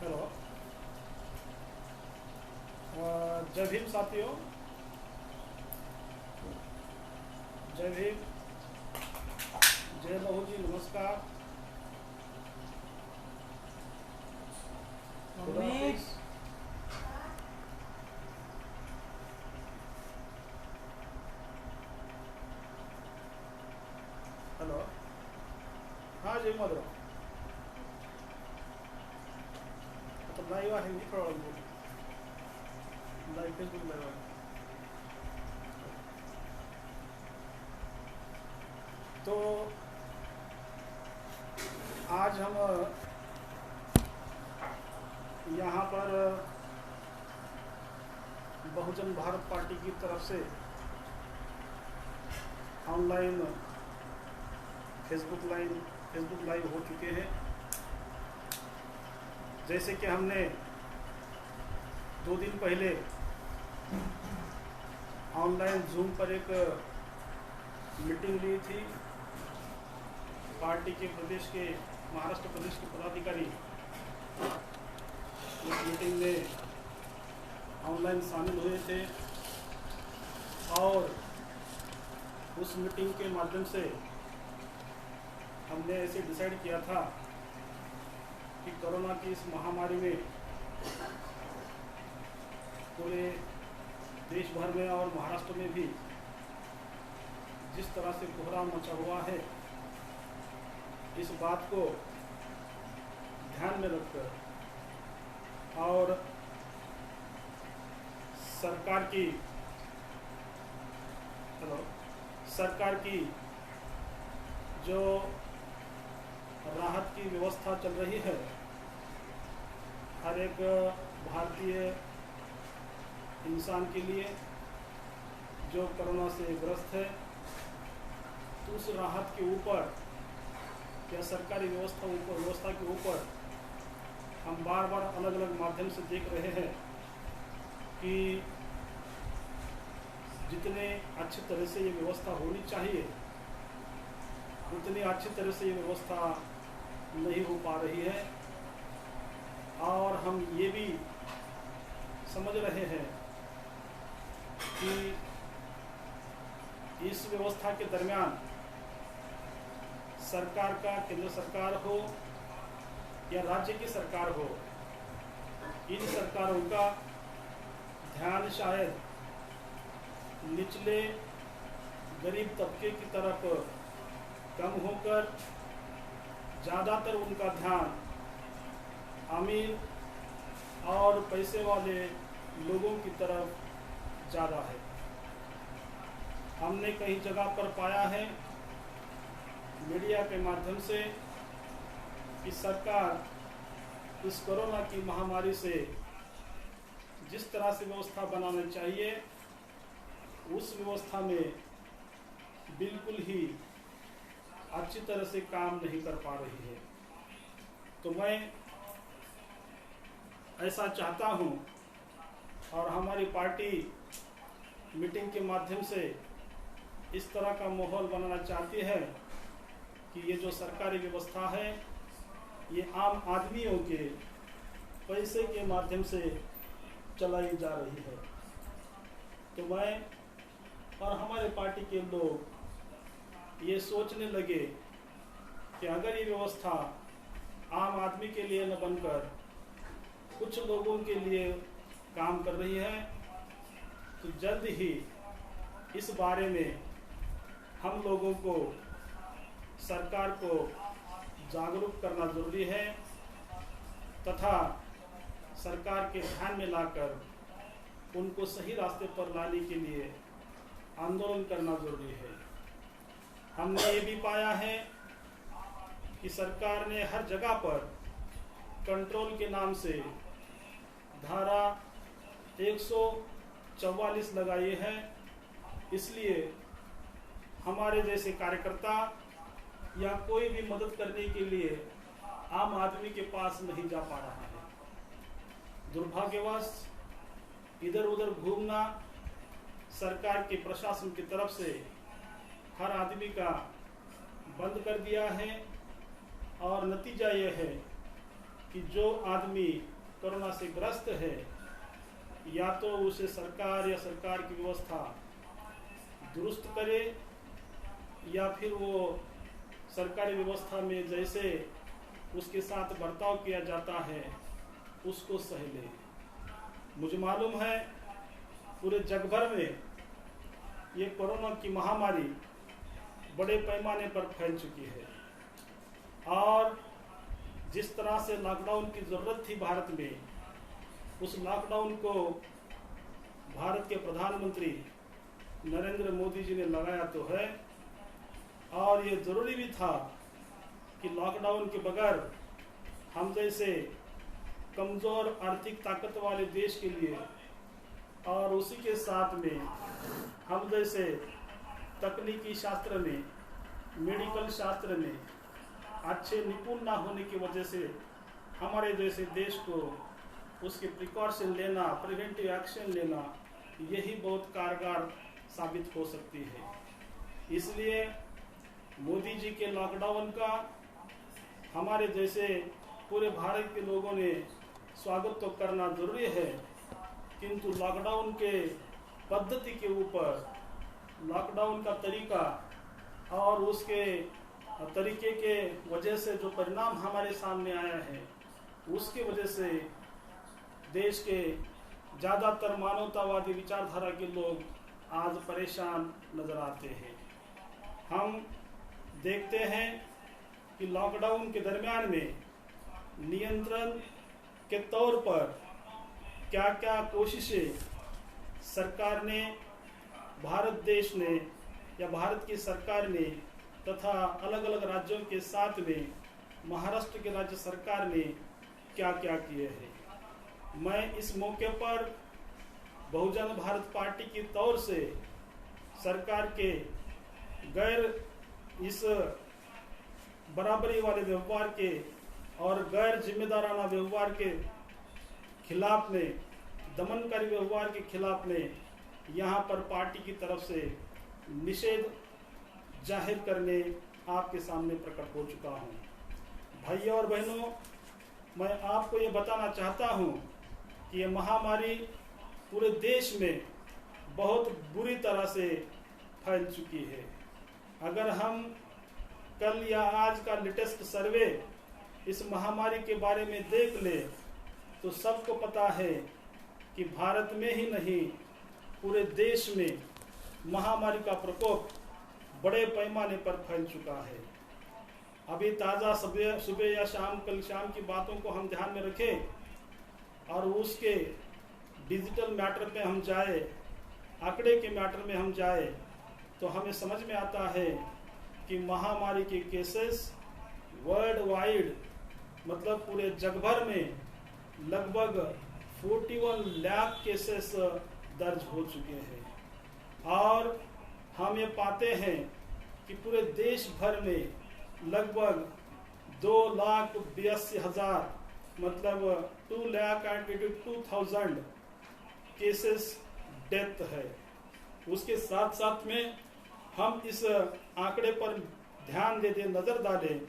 Hello. जय भीम साथियों, जय भीम, जय बहू जी, नमस्कार। खुदा हाफिज़। हेलो। हाँ जी मधुर। तो लाइव आहे हिंदी प्रॉब्लम बोल लाइव फेसबुक लाइव आहे। तो आज हम यहाँ पर बहुजन भारत पार्टी की तरफ से ऑनलाइन फेसबुक लाइव हो चुके हैं। जैसे कि हमने 2 दिन पहले ऑनलाइन जूम पर एक मीटिंग ली थी। पार्टी के महाराष्ट्र प्रदेश के पदाधिकारी इस मीटिंग में ऑनलाइन शामिल हुए थे और उस मीटिंग के माध्यम से हमने ऐसे डिसाइड किया था कि कोरोना की इस महामारी में पूरे देश भर में और महाराष्ट्र में भी जिस तरह से कोहराम मचा हुआ है, इस बात को ध्यान में रखकर और सरकार की जो राहत की व्यवस्था चल रही है हर एक भारतीय इंसान के लिए जो कोरोना से ग्रस्त है, तो उस राहत के ऊपर या सरकारी व्यवस्था के ऊपर हम बार बार अलग अलग माध्यम से देख रहे हैं कि जितने अच्छी तरह से ये व्यवस्था होनी चाहिए उतनी अच्छी तरह से ये व्यवस्था नहीं हो पा रही है। और हम ये भी समझ रहे हैं कि इस व्यवस्था के दरमियान सरकार का, केंद्र सरकार हो या राज्य की सरकार हो, इन सरकारों का ध्यान शायद निचले गरीब तबके की तरफ कम होकर ज़्यादातर उनका ध्यान अमीर और पैसे वाले लोगों की तरफ ज़्यादा है। हमने कई जगह पर पाया है मीडिया के माध्यम से कि सरकार इस कोरोना की महामारी से जिस तरह से व्यवस्था बनानी चाहिए उस व्यवस्था में बिल्कुल ही अच्छी तरह से काम नहीं कर पा रही है। तो मैं ऐसा चाहता हूं और हमारी पार्टी मीटिंग के माध्यम से इस तरह का माहौल बनाना चाहती है कि ये जो सरकारी व्यवस्था है ये आम आदमियों के पैसे के माध्यम से चलाई जा रही है। तो मैं और हमारे पार्टी के लोग ये सोचने लगे कि अगर ये व्यवस्था आम आदमी के लिए न बनकर कुछ लोगों के लिए काम कर रही है तो जल्द ही इस बारे में हम लोगों को, सरकार को जागरूक करना जरूरी है तथा सरकार के ध्यान में लाकर उनको सही रास्ते पर लाने के लिए आंदोलन करना जरूरी है। हमने ये भी पाया है कि सरकार ने हर जगह पर कंट्रोल के नाम से धारा 144 लगाई है। इसलिए हमारे जैसे कार्यकर्ता या कोई भी मदद करने के लिए आम आदमी के पास नहीं जा पा रहा है। दुर्भाग्यवश इधर उधर घूमना सरकार के प्रशासन की तरफ से हर आदमी का बंद कर दिया है और नतीजा यह है कि जो आदमी कोरोना से ग्रस्त है, या तो उसे सरकार या सरकार की व्यवस्था दुरुस्त करे, या फिर वो सरकारी व्यवस्था में जैसे उसके साथ बर्ताव किया जाता है उसको सह ले। मुझे मालूम है पूरे जग भर में ये कोरोना की महामारी बड़े पैमाने पर फैल चुकी है, और जिस तरह से लॉकडाउन की ज़रूरत थी भारत में, उस लॉकडाउन को भारत के प्रधानमंत्री नरेंद्र मोदी जी ने लगाया तो है, और ये ज़रूरी भी था कि लॉकडाउन के बगैर हम जैसे कमज़ोर आर्थिक ताकत वाले देश के लिए, और उसी के साथ में हम जैसे तकनीकी शास्त्र में, मेडिकल शास्त्र में अच्छे निपुण ना होने की वजह से हमारे जैसे देश को उसके प्रिकॉशन लेना, प्रिवेंटिव एक्शन लेना, यही बहुत कारगर साबित हो सकती है। इसलिए मोदी जी के लॉकडाउन का हमारे जैसे पूरे भारत के लोगों ने स्वागत तो करना जरूरी है, किंतु लॉकडाउन के पद्धति के ऊपर, लॉकडाउन का तरीका और उसके तरीके के वजह से जो परिणाम हमारे सामने आया है, उसके वजह से देश के ज़्यादातर मानवतावादी विचारधारा के लोग आज परेशान नजर आते हैं। हम देखते हैं कि लॉकडाउन के दरमियान में नियंत्रण के तौर पर क्या क्या कोशिशें सरकार ने, भारत देश ने या भारत की सरकार ने तथा अलग अलग राज्यों के साथ में महाराष्ट्र की राज्य सरकार ने क्या क्या किए हैं। मैं इस मौके पर बहुजन भारत पार्टी की तौर से सरकार के गैर इस बराबरी वाले व्यवहार के और गैर जिम्मेदाराना व्यवहार के खिलाफ में, दमनकारी व्यवहार के खिलाफ में यहाँ पर पार्टी की तरफ से निषेध जाहिर करने आपके सामने प्रकट हो चुका हूँ। भाइयों और बहनों, मैं आपको ये बताना चाहता हूँ कि ये महामारी पूरे देश में बहुत बुरी तरह से फैल चुकी है। अगर हम कल या आज का लेटेस्ट सर्वे इस महामारी के बारे में देख ले तो सबको पता है कि भारत में ही नहीं पूरे देश में महामारी का प्रकोप बड़े पैमाने पर फैल चुका है। अभी ताज़ा सुबह या शाम, कल शाम की बातों को हम ध्यान में रखें और उसके डिजिटल मैटर पे हम जाए, आंकड़े के मैटर में हम जाए, तो हमें समझ में आता है कि महामारी के केसेस वर्ल्ड वाइड, मतलब पूरे जग भर में लगभग 41 लाख केसेस दर्ज हो चुके हैं, और हम ये पाते हैं कि पूरे देश भर में लगभग 2,82,000, मतलब 2,82,000 केसेस डेथ है। उसके साथ साथ में हम इस आंकड़े पर ध्यान दे दें, नज़र डालें,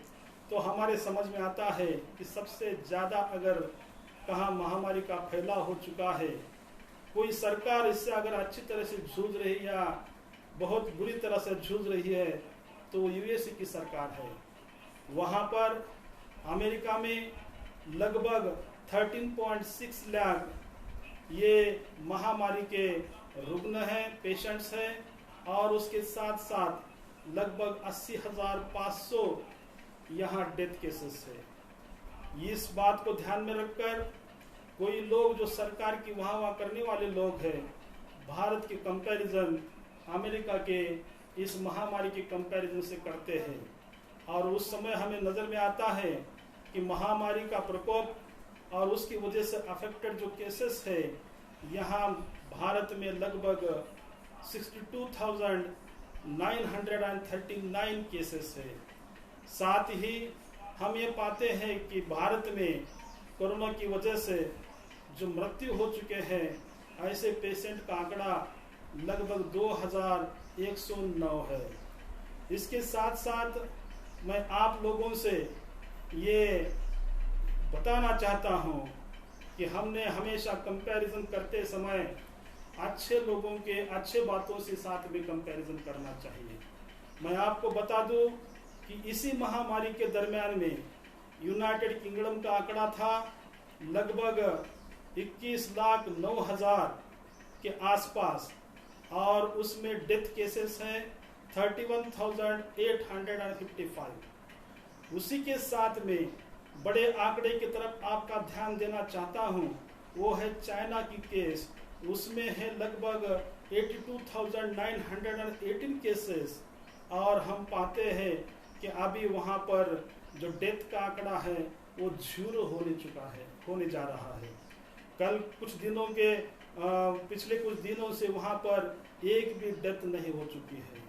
तो हमारे समझ में आता है कि सबसे ज़्यादा अगर कहाँ महामारी का फैलाव हो चुका है, कोई सरकार इससे अगर अच्छी तरह से जूझ रही या बहुत बुरी तरह से जूझ रही है तो यूएसए की सरकार है। वहाँ पर अमेरिका में लगभग 13.6 लाख ये महामारी के रुग्ण हैं, पेशेंट्स हैं, और उसके साथ साथ लगभग 80,500 यहाँ डेथ केसेस है। इस बात को ध्यान में रखकर कोई लोग जो सरकार की वाह करने वाले लोग हैं, भारत के कंपैरिजन अमेरिका के इस महामारी के कंपैरिजन से करते हैं, और उस समय हमें नज़र में आता है कि महामारी का प्रकोप और उसकी वजह से अफेक्टेड जो केसेस है यहाँ भारत में लगभग 62,939 केसेस है। साथ ही हम ये पाते हैं कि भारत में कोरोना की वजह से जो मृत्यु हो चुके हैं, ऐसे पेशेंट का आंकड़ा लगभग 2,109 है। इसके साथ साथ मैं आप लोगों से ये बताना चाहता हूँ कि हमने हमेशा कंपैरिजन करते समय अच्छे लोगों के अच्छे बातों से साथ में कंपैरिजन करना चाहिए। मैं आपको बता दूं कि इसी महामारी के दरमियान में यूनाइटेड किंगडम का आंकड़ा था लगभग 21,09,000 के आसपास, और उसमें डेथ केसेस हैं 31,855। उसी के साथ में बड़े आंकड़े की तरफ आपका ध्यान देना चाहता हूं, वो है चाइना की केस। उसमें है लगभग 82,918 केसेस, और हम पाते हैं कि अभी वहां पर जो डेथ का आंकड़ा है वो 0 होने जा रहा है। पिछले कुछ दिनों से वहां पर एक भी डेथ नहीं हो चुकी है।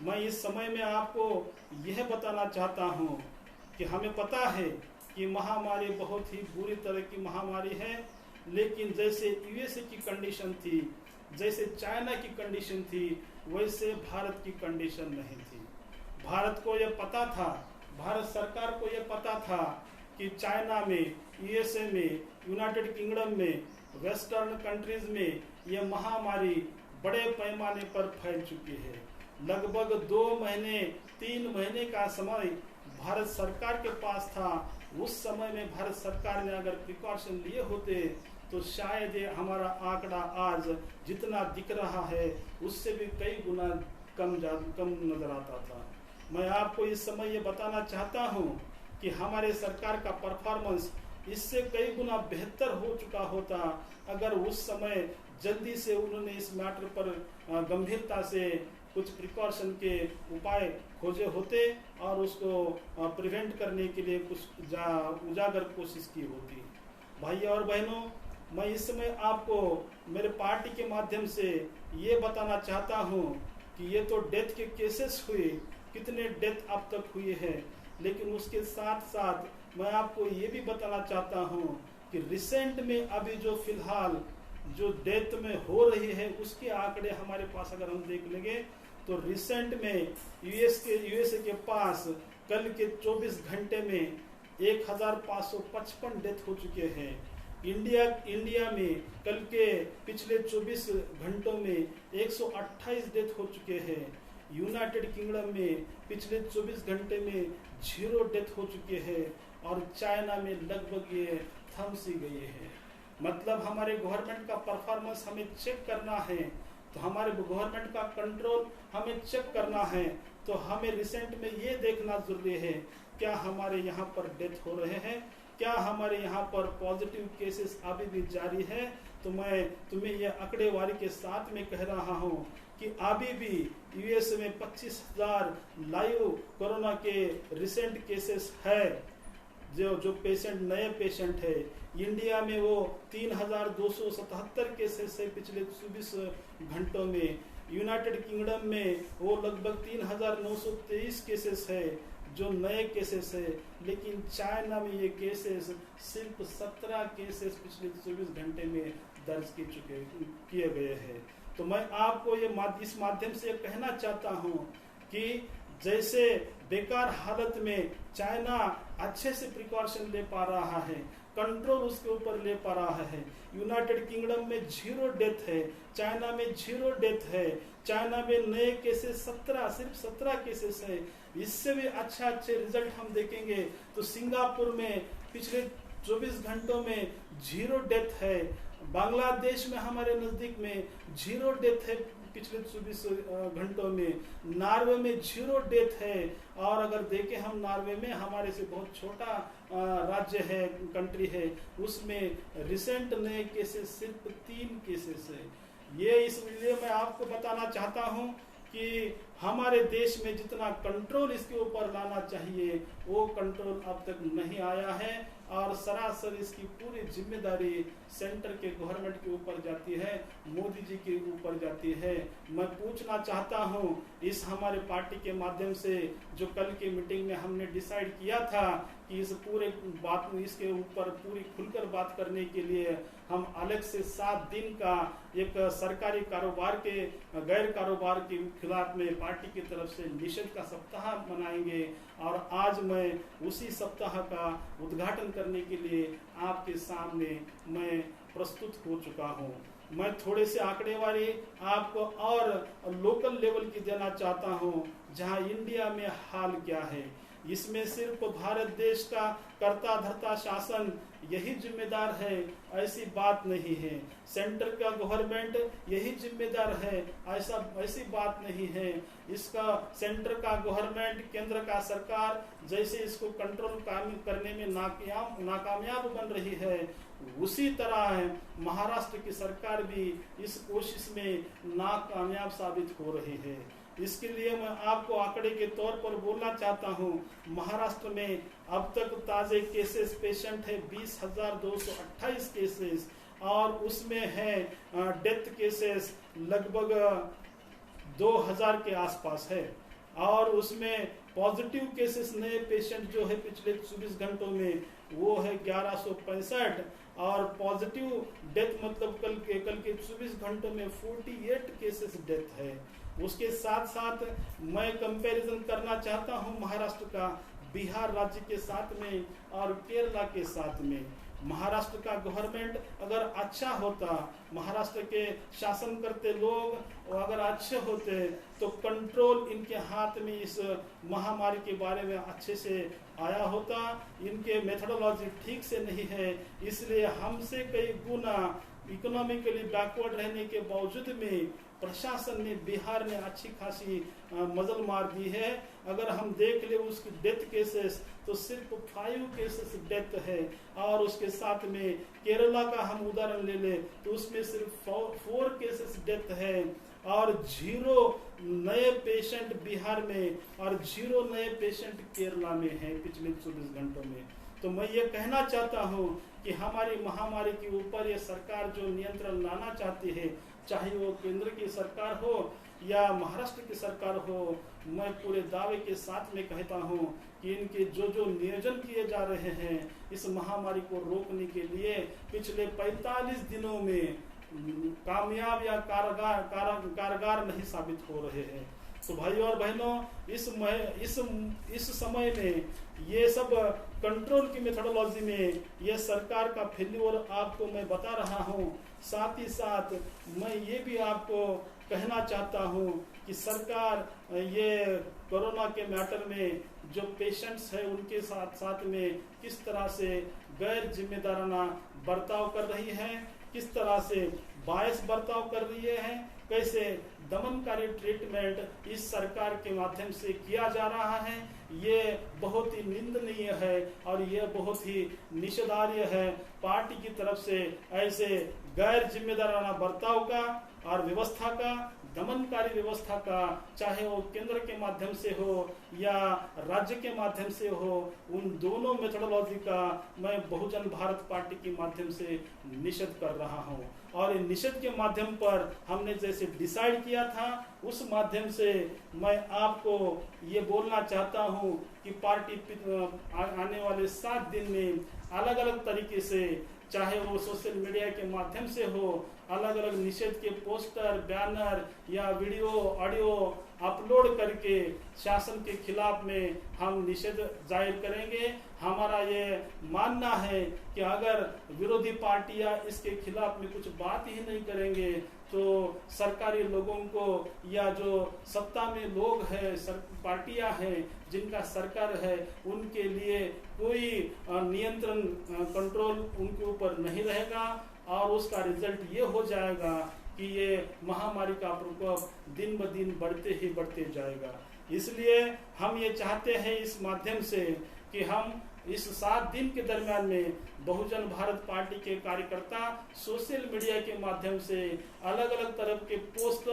मैं इस समय में आपको यह बताना चाहता हूं कि हमें पता है कि महामारी बहुत ही बुरी तरह की महामारी है, लेकिन जैसे यूएसए की कंडीशन थी, जैसे चाइना की कंडीशन थी, वैसे भारत की कंडीशन नहीं थी। भारत को यह पता था, भारत सरकार को यह पता था कि चाइना में, यूएसए में, यूनाइटेड किंगडम में, वेस्टर्न कंट्रीज में यह महामारी बड़े पैमाने पर फैल चुकी है। लगभग 2 महीने 3 महीने का समय भारत सरकार के पास था। उस समय में भारत सरकार ने अगर प्रिकॉशन लिए होते तो शायद ये हमारा आंकड़ा आज जितना दिख रहा है उससे भी कई गुना कम नजर आता था। मैं आपको इस समय ये बताना चाहता हूँ कि हमारे सरकार का परफॉर्मेंस इससे कई गुना बेहतर हो चुका होता अगर उस समय जल्दी से उन्होंने इस मैटर पर गंभीरता से कुछ प्रिकॉशन के उपाय खोजे होते और उसको प्रिवेंट करने के लिए कुछ उजागर कोशिश की होती। भाई और बहनों, मैं इस समय आपको मेरे पार्टी के माध्यम से ये बताना चाहता हूँ कि ये तो डेथ के केसेस हुए, कितने डेथ अब तक हुए हैं, लेकिन उसके साथ साथ मैं आपको ये भी बताना चाहता हूँ कि रिसेंट में अभी जो फिलहाल जो डेथ में हो रही है उसके आंकड़े हमारे पास अगर हम देख लेंगे तो रिसेंट में यूएसए के पास कल के 24 घंटे में 1,555 डेथ हो चुके हैं। इंडिया में कल के पिछले 24 घंटों में 128 डेथ हो चुके हैं। यूनाइटेड किंगडम में पिछले 24 घंटे में 0 डेथ हो चुके हैं, और चाइना में लगभग ये थम सी गई है। मतलब हमारे गवर्नमेंट का परफॉर्मेंस हमें चेक करना है, तो हमारे गवर्नमेंट का कंट्रोल हमें चेक करना है, तो हमें रिसेंट में ये देखना जरूरी है क्या हमारे यहाँ पर डेथ हो रहे हैं, क्या हमारे यहाँ पर पॉजिटिव केसेस अभी भी जारी है। तो मैं तुम्हें यह आंकड़ेवारी के साथ में कह रहा हूँ कि अभी भी यूएस में 25,000 लाइव कोरोना के रिसेंट केसेस है, जो पेशेंट नए पेशेंट है। इंडिया में वो 3,277 केसेस है पिछले 24 घंटों में। यूनाइटेड किंगडम में वो लगभग 3,923 केसेस है जो नए केसेस है, लेकिन चाइना में ये केसेस सिर्फ 17 केसेस पिछले 24 घंटे में दर्ज किए गए हैं। तो मैं आपको ये इस माध्यम से कहना चाहता हूँ कि जैसे बेकार हालत में चाइना अच्छे से प्रिकॉशन ले पा रहा है, कंट्रोल उसके ऊपर ले पा रहा है, यूनाइटेड किंगडम में 0 डेथ है, चाइना में 0 डेथ है, चाइना में नए केसेस सिर्फ 17 केसेस है। इससे भी अच्छे रिजल्ट हम देखेंगे तो सिंगापुर में पिछले 24 घंटों में 0 डेथ है, बांग्लादेश में हमारे नजदीक में 0 डेथ है पिछले 24 घंटों में, नॉर्वे में 0 डेथ है। और अगर देखें हम नॉर्वे में हमारे से बहुत छोटा राज्य है, कंट्री है, उसमें रिसेंट नए केसेस सिर्फ 3 केसेस है। ये इसलिए मैं आपको बताना चाहता हूँ कि हमारे देश में जितना कंट्रोल इसके ऊपर लाना चाहिए वो कंट्रोल अब तक नहीं आया है, और सरासर इसकी पूरी जिम्मेदारी सेंटर के गवर्नमेंट के ऊपर जाती है, मोदी जी के ऊपर जाती है। मैं पूछना चाहता हूं इस हमारे पार्टी के माध्यम से, जो कल की मीटिंग में हमने डिसाइड किया था कि कि इस पूरे बात इसके ऊपर पूरी खुलकर बात करने के लिए हम अलग से 7 दिन का एक सरकारी कारोबार के गैर कारोबार के खिलाफ में पार्टी की तरफ से निषेध का सप्ताह मनाएंगे। और आज मैं उसी सप्ताह का उद्घाटन करने के लिए आपके सामने मैं प्रस्तुत हो चुका हूँ। मैं थोड़े से आंकड़े वाले आपको और लोकल लेवल की देना चाहता हूँ, जहाँ इंडिया में हाल क्या है। इसमें सिर्फ भारत देश का कर्ता धर्ता शासन यही जिम्मेदार है, ऐसी बात नहीं है। सेंटर का गवर्नमेंट यही जिम्मेदार है, ऐसी बात नहीं है। इसका सेंटर का गवर्नमेंट, केंद्र का सरकार जैसे इसको कंट्रोल करने में नाकामयाब बन रही है, उसी तरह महाराष्ट्र की सरकार भी इस कोशिश में नाकामयाब साबित हो रही है। इसके लिए मैं आपको आंकड़े के तौर पर बोलना चाहता हूं। महाराष्ट्र में अब तक ताजे केसेस पेशेंट है 20,228 केसेस, और उसमें है डेथ केसेस लगभग 2000 के आसपास है। और उसमें पॉजिटिव केसेस नए पेशेंट जो है पिछले 24 घंटों में वो है 1165, और पॉजिटिव डेथ मतलब कल के 24 घंटों में 48 केसेस डेथ है। उसके साथ साथ मैं कंपैरिजन करना चाहता हूं महाराष्ट्र का बिहार राज्य के साथ में और केरला के साथ में। महाराष्ट्र का गवर्नमेंट अगर अच्छा होता, महाराष्ट्र के शासन करते लोग अगर अच्छे होते तो कंट्रोल इनके हाथ में इस महामारी के बारे में अच्छे से आया होता। इनके मेथोडोलॉजी ठीक से नहीं है, इसलिए हमसे कई गुना इकोनॉमिकली बैकवर्ड रहने के बावजूद में प्रशासन ने बिहार में अच्छी खासी मजल मार दी है। अगर हम देख ले उसकी डेथ केसेस तो सिर्फ 5 केसेस डेथ है, और उसके साथ में केरला का हम उदाहरण ले ले तो उसमें सिर्फ 4 केसेस डेथ है, और 0 नए पेशेंट बिहार में और 0 नए पेशेंट केरला में है पिछले 24 घंटों में। तो मैं ये कहना चाहता हूँ कि हमारी महामारी के ऊपर ये सरकार जो नियंत्रण लाना चाहती है, चाहे वो केंद्र की सरकार हो या महाराष्ट्र की सरकार हो, मैं पूरे दावे के साथ में कहता हूँ कि इनके जो नियोजन किए जा रहे हैं इस महामारी को रोकने के लिए पिछले 45 दिनों में कामयाब या कारगर नहीं साबित हो रहे हैं। तो भाइयों और बहनों, इस समय में ये सब कंट्रोल की मेथोडोलॉजी में ये सरकार का फेल्यूर आपको मैं बता रहा हूँ। साथ ही साथ मैं ये भी आपको कहना चाहता हूँ कि सरकार ये कोरोना के मैटर में जो पेशेंट्स है उनके साथ में किस तरह से गैर जिम्मेदाराना बर्ताव कर रही है, किस तरह से बायस बर्ताव कर रही है, कैसे दमनकारी ट्रीटमेंट इस सरकार के माध्यम से किया जा रहा है, ये बहुत ही निंदनीय है और ये बहुत ही निषेधार्य है। पार्टी की तरफ से ऐसे गैर जिम्मेदाराना बर्ताव का और व्यवस्था का, दमनकारी व्यवस्था का, चाहे वो केंद्र के माध्यम से हो या राज्य के माध्यम से हो, उन दोनों मेथोडोलॉजी का मैं बहुजन भारत पार्टी के माध्यम से निषेध कर रहा हूं। और निषेध के माध्यम पर हमने जैसे डिसाइड किया था, उस माध्यम से मैं आपको ये बोलना चाहता हूं कि पार्टी आने वाले 7 दिन में अलग अलग तरीके से, चाहे वो सोशल मीडिया के माध्यम से हो, अलग अलग निषेध के पोस्टर, बैनर या वीडियो ऑडियो अपलोड करके शासन के खिलाफ में हम निषेध जाहिर करेंगे। हमारा ये मानना है कि अगर विरोधी पार्टियां इसके खिलाफ में कुछ बात ही नहीं करेंगे तो सरकारी लोगों को या जो सत्ता में लोग हैं, पार्टियां हैं जिनका सरकार है, उनके लिए कोई नियंत्रण कंट्रोल उनके ऊपर नहीं रहेगा और उसका रिजल्ट ये हो जाएगा कि ये महामारी का प्रकोप दिन ब दिन बढ़ते जाएगा। इसलिए हम ये चाहते हैं इस माध्यम से कि हम इस 7 दिन के दरमियान में बहुजन भारत पार्टी के कार्यकर्ता सोशल मीडिया के माध्यम से अलग अलग तरह के पोस्ट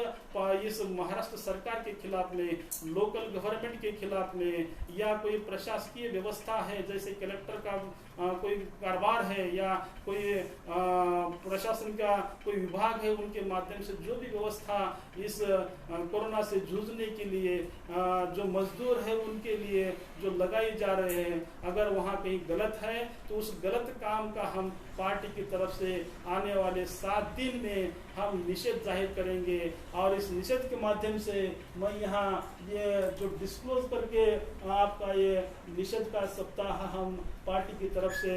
इस महाराष्ट्र सरकार के खिलाफ में, लोकल गवर्नमेंट के खिलाफ में, या कोई प्रशासकीय व्यवस्था है जैसे कलेक्टर का कोई कारोबार है या कोई प्रशासन का कोई विभाग है, उनके माध्यम से जो भी व्यवस्था इस कोरोना से जूझने के लिए जो मजदूर है उनके लिए जो लगाई जा रहे हैं, अगर वहाँ कहीं गलत है तो उस गलत काम का हम पार्टी की तरफ से आने वाले 7 दिन में हम निषेध जाहिर करेंगे। और इस निषेध के माध्यम से मैं यहाँ ये जो डिस्क्लोज करके आपका ये निषेध का सप्ताह हम पार्टी की तरफ से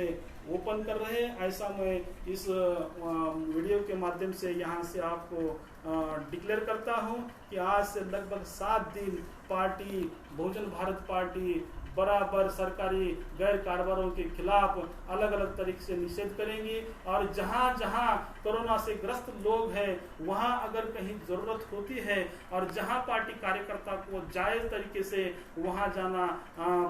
ओपन कर रहे हैं, ऐसा मैं इस वीडियो के माध्यम से यहाँ से आपको डिक्लेयर करता हूँ कि आज से लगभग 7 दिन पार्टी, बहुजन भारत पार्टी बराबर सरकारी गैर कारोबारों के खिलाफ अलग अलग तरीके से निषेध करेंगी। और जहां जहां कोरोना से ग्रस्त लोग हैं वहां अगर कहीं जरूरत होती है और जहां पार्टी कार्यकर्ता को जायज तरीके से वहां जाना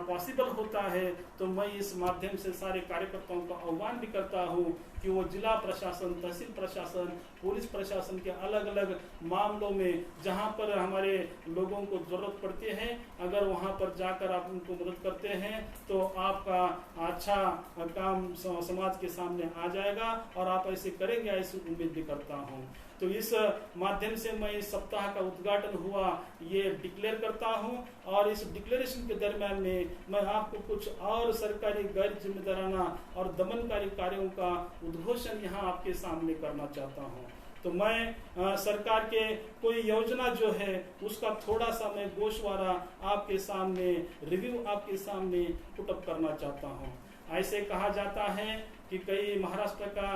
पॉसिबल होता है, तो मैं इस माध्यम से सारे कार्यकर्ताओं का आह्वान भी करता हूं कि वो जिला प्रशासन, तहसील प्रशासन, पुलिस प्रशासन के अलग अलग मामलों में जहां पर हमारे लोगों को जरूरत पड़ती है, अगर वहां पर जाकर आप उनको मदद करते हैं तो आपका अच्छा काम समाज के सामने आ जाएगा और आप ऐसे करेंगे, ऐसी उम्मीद भी करता हूं। तो इस माध्यम से मैं इस सप्ताह का उद्घाटन हुआ ये डिक्लेयर करता हूं। और इस डिक्लेरेशन के दरम्यान में मैं आपको कुछ और सरकारी गैर जिम्मेदाराना और दमनकारी कार्यों का उद्घोषण यहाँ आपके सामने करना चाहता हूँ। तो मैं सरकार के कोई योजना जो है उसका थोड़ा सा मैं गोशवारा आपके सामने, रिव्यू आपके सामने पुटअप करना चाहता हूँ। ऐसे कहा जाता है कि कई महाराष्ट्र का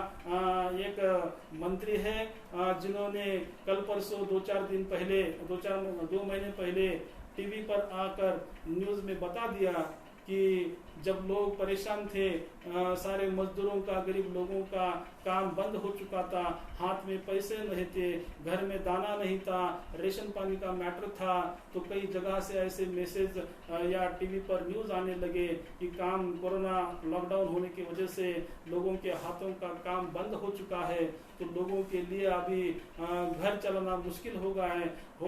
एक मंत्री है जिन्होंने कल परसों 2 महीने पहले टीवी पर आकर न्यूज में बता दिया कि जब लोग परेशान थे, सारे मजदूरों का, गरीब लोगों का काम बंद हो चुका था, हाथ में पैसे नहीं थे, घर में दाना नहीं था, रेशन पानी का मैटर था, तो कई जगह से ऐसे मैसेज या टीवी पर न्यूज आने लगे कि काम, कोरोना लॉकडाउन होने की वजह से लोगों के हाथों का काम बंद हो चुका है, तो लोगों के लिए अभी घर चलाना मुश्किल हो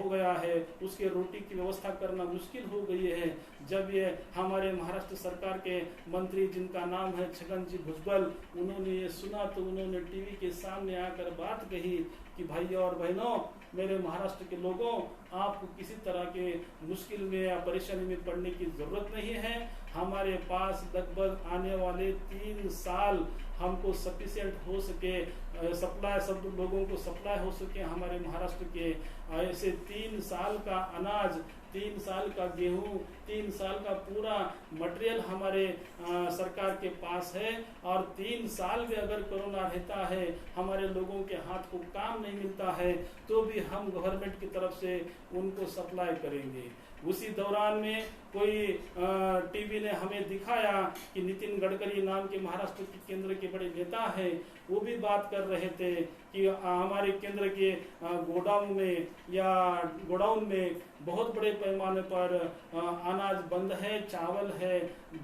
गया है, उसके रोटी की व्यवस्था करना मुश्किल हो गई है। जब ये हमारे महाराष्ट्र सरकार के मंत्री जिनका नाम है छगन जी भुजबल, उन्होंने ये सुना तो उन्होंने टीवी के सामने आकर बात कही कि भाइयों और बहनों, मेरे महाराष्ट्र के लोगों, आपको किसी तरह के मुश्किल में या परेशानी में पड़ने की जरूरत नहीं है। हमारे पास लगभग आने वाले 3 साल हमको सफिशिएंट हो सके, सप्लाई, सब लोगों को सप्लाई हो सके हमारे महाराष्ट्र के, ऐसे 3 साल का अनाज, 3 साल का गेहूं, 3 साल का पूरा मटेरियल हमारे सरकार के पास है। और 3 साल में अगर कोरोना रहता है, हमारे लोगों के हाथ को काम नहीं मिलता है, तो भी हम गवर्नमेंट की तरफ से उनको सप्लाई करेंगे। उसी दौरान में कोई टीवी ने हमें दिखाया कि नितिन गडकरी नाम के महाराष्ट्र के केंद्र के बड़े नेता हैं, वो भी बात कर रहे थे कि हमारे केंद्र के गोडाउन में बहुत बड़े पैमाने पर अनाज बंद है, चावल है,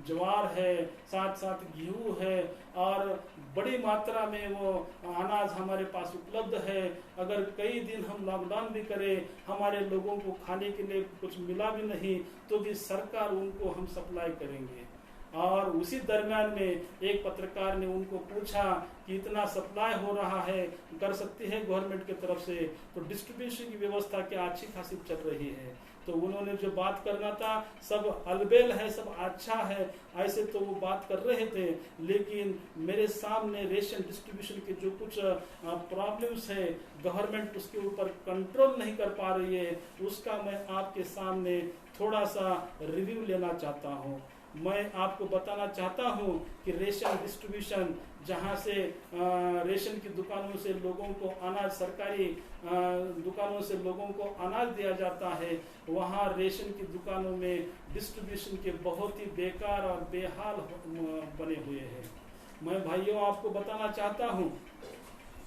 ज्वार है, साथ साथ गेहूं है, और बड़ी मात्रा में वो अनाज हमारे पास उपलब्ध है। अगर कई दिन हम लॉकडाउन भी करें, हमारे लोगों को खाने के लिए कुछ मिला भी नहीं, तो भी सरकार उनको हम सप्लाई करेंगे। और उसी दरमियान में एक पत्रकार ने उनको पूछा कि इतना सप्लाई हो रहा है, कर सकती है गवर्नमेंट की तरफ से, तो डिस्ट्रीब्यूशन की व्यवस्था क्या अच्छी खासी चल रही है? तो उन्होंने जो बात करना था सब अलबेल है, सब अच्छा है, ऐसे तो वो बात कर रहे थे, लेकिन मेरे सामने रेशन डिस्ट्रीब्यूशन के जो कुछ प्रॉब्लम्स है, गवर्नमेंट उसके ऊपर कंट्रोल नहीं कर पा रही है, उसका मैं आपके सामने थोड़ा सा रिव्यू लेना चाहता हूँ। मैं आपको बताना चाहता हूँ कि रेशन डिस्ट्रीब्यूशन, जहाँ से रेशन की दुकानों से लोगों को अनाज, सरकारी दुकानों से लोगों को अनाज दिया जाता है, वहाँ रेशन की दुकानों में डिस्ट्रीब्यूशन के बहुत ही बेकार और बेहाल बने हुए हैं। मैं भाइयों आपको बताना चाहता हूँ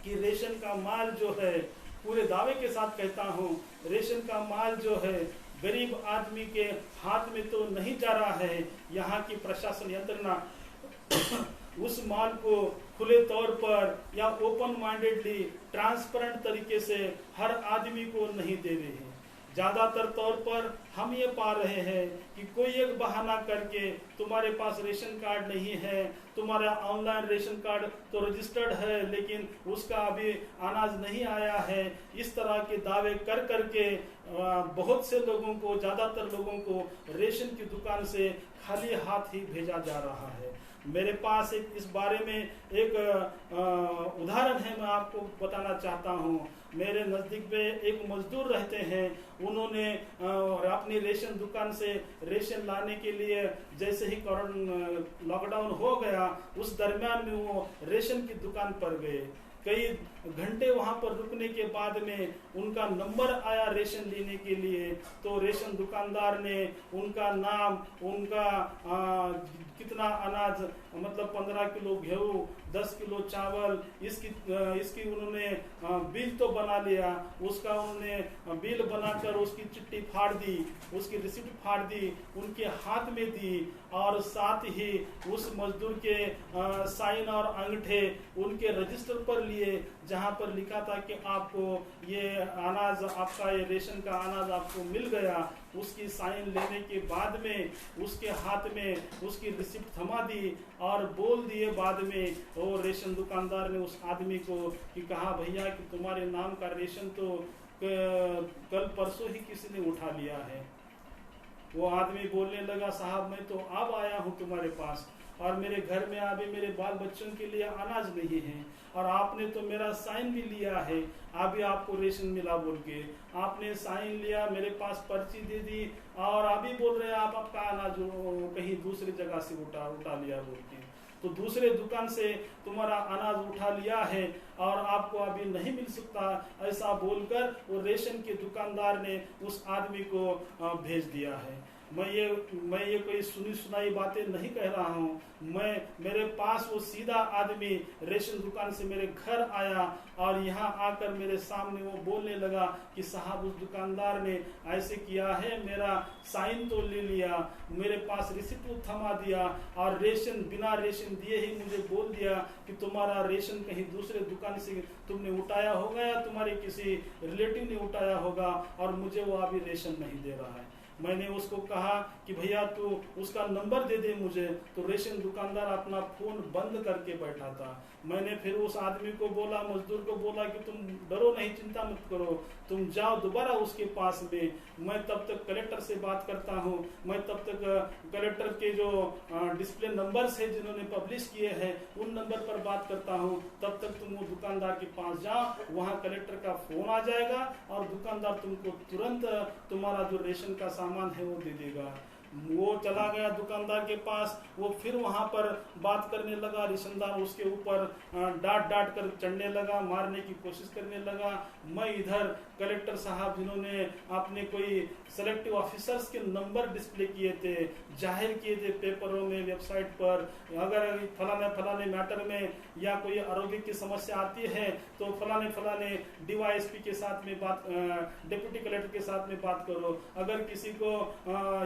कि रेशन का माल जो है, पूरे दावे के साथ कहता हूँ, रेशन का माल जो है गरीब आदमी के हाथ में तो नहीं जा रहा है। यहाँ की प्रशासन यंत्रणा उस माल को खुले तौर पर या ओपन माइंडेडली ट्रांसपेरेंट तरीके से हर आदमी को नहीं दे रहे हैं। ज्यादातर तौर पर हम ये पा रहे हैं कि कोई एक बहाना करके तुम्हारे पास रेशन कार्ड नहीं है, तुम्हारा ऑनलाइन रेशन कार्ड तो रजिस्टर्ड है लेकिन उसका अभी अनाज नहीं आया है, इस तरह के दावे कर करके बहुत से लोगों को, ज्यादातर लोगों को रेशन की दुकान से खाली हाथ ही भेजा जा रहा है। मेरे पास एक इस बारे में एक उदाहरण है, मैं आपको बताना चाहता हूँ। मेरे नजदीक में एक मजदूर रहते हैं, उन्होंने अपनी रेशन दुकान से रेशन लाने के लिए जैसे ही लॉकडाउन हो गया उस दरमियान में वो रेशन की दुकान पर गए। कई घंटे वहां पर रुकने के बाद में उनका नंबर आया रेशन लेने के लिए, तो रेशन दुकानदार ने उनका नाम, उनका कितना अनाज, मतलब 15 किलो गेहूं, 10 किलो चावल, इसकी उन्होंने बिल तो बना लिया, उसका उन्होंने बिल बनाकर उसकी चिट्ठी फाड़ दी, उसकी रिसिप्ट फाड़ दी, उनके हाथ में दी और साथ ही उस मजदूर के साइन और अंगूठे उनके रजिस्टर पर लिए जहां पर लिखा था कि आपको ये अनाज, आपका ये रेशन का अनाज आपको मिल गया। उसकी साइन लेने के बाद में उसके हाथ में उसकी रिसिप्ट थमा दी और बोल दिए बाद में वो रेशन दुकानदार ने उस आदमी को कि कहा भैया कि तुम्हारे नाम का रेशन तो कल परसों ही किसी ने उठा लिया है। वो आदमी बोलने लगा, साहब मैं तो अब आया हूँ तुम्हारे पास और मेरे घर में अभी मेरे बाल बच्चों के लिए अनाज नहीं है और आपने तो मेरा साइन भी लिया है, अभी आपको रेशन मिला बोल के आपने साइन लिया, मेरे पास पर्ची दे दी और अभी बोल रहे हैं आप आपका अनाज कहीं दूसरी जगह से उठा लिया बोल के। तो दूसरे दुकान से तुम्हारा अनाज उठा लिया है और आपको अभी नहीं मिल सकता, ऐसा बोलकर वो रेशन के दुकानदार ने उस आदमी को भेज दिया है। मैं ये कोई सुनी सुनाई बातें नहीं कह रहा हूँ। मेरे पास वो सीधा आदमी रेशन दुकान से मेरे घर आया और यहाँ आकर मेरे सामने वो बोलने लगा कि साहब उस दुकानदार ने ऐसे किया है, मेरा साइन तो ले लिया, मेरे पास रिसिप्ट थमा दिया और रेशन बिना रेशन दिए ही मुझे बोल दिया कि तुम्हारा रेशन कहीं दूसरे दुकान से तुमने उठाया होगा या तुम्हारे किसी रिलेटिव ने उठाया होगा और मुझे वो अभी रेशन नहीं दे रहा है। मैंने उसको कहा कि भैया तू उसका नंबर दे दे मुझे, तो रेशन दुकानदार अपना फोन बंद करके बैठा था। मैंने फिर उस आदमी को बोला, मजदूर को बोला कि तुम डरो नहीं, चिंता मत करो, तुम जाओ दोबारा उसके पास में, मैं तब तक कलेक्टर से बात करता हूँ, मैं तब तक कलेक्टर के जो डिस्प्ले नंबर्स है जिन्होंने पब्लिश किए हैं उन नंबर पर बात करता हूँ, तब तक तुम वो दुकानदार के पास जाओ, वहाँ कलेक्टर का फोन आ जाएगा और दुकानदार तुमको तुरंत तुम्हारा जो रेशन का सामान है वो दे देगा। वो चला गया दुकानदार के पास, वो फिर वहां पर बात करने लगा, रेशनदार उसके ऊपर डांट कर चढ़ने लगा, मारने की कोशिश करने लगा। मैं इधर कलेक्टर साहब जिन्होंने अपने कोई सेलेक्टिव ऑफिसर्स के नंबर डिस्प्ले किए थे, जाहिर किए थे पेपरों में, वेबसाइट पर, अगर फलाने मैटर में या कोई आरोग्य की समस्या आती है तो फलाने डीवाईएसपी के साथ में बात, डिप्टी कलेक्टर के साथ में बात करो, अगर किसी को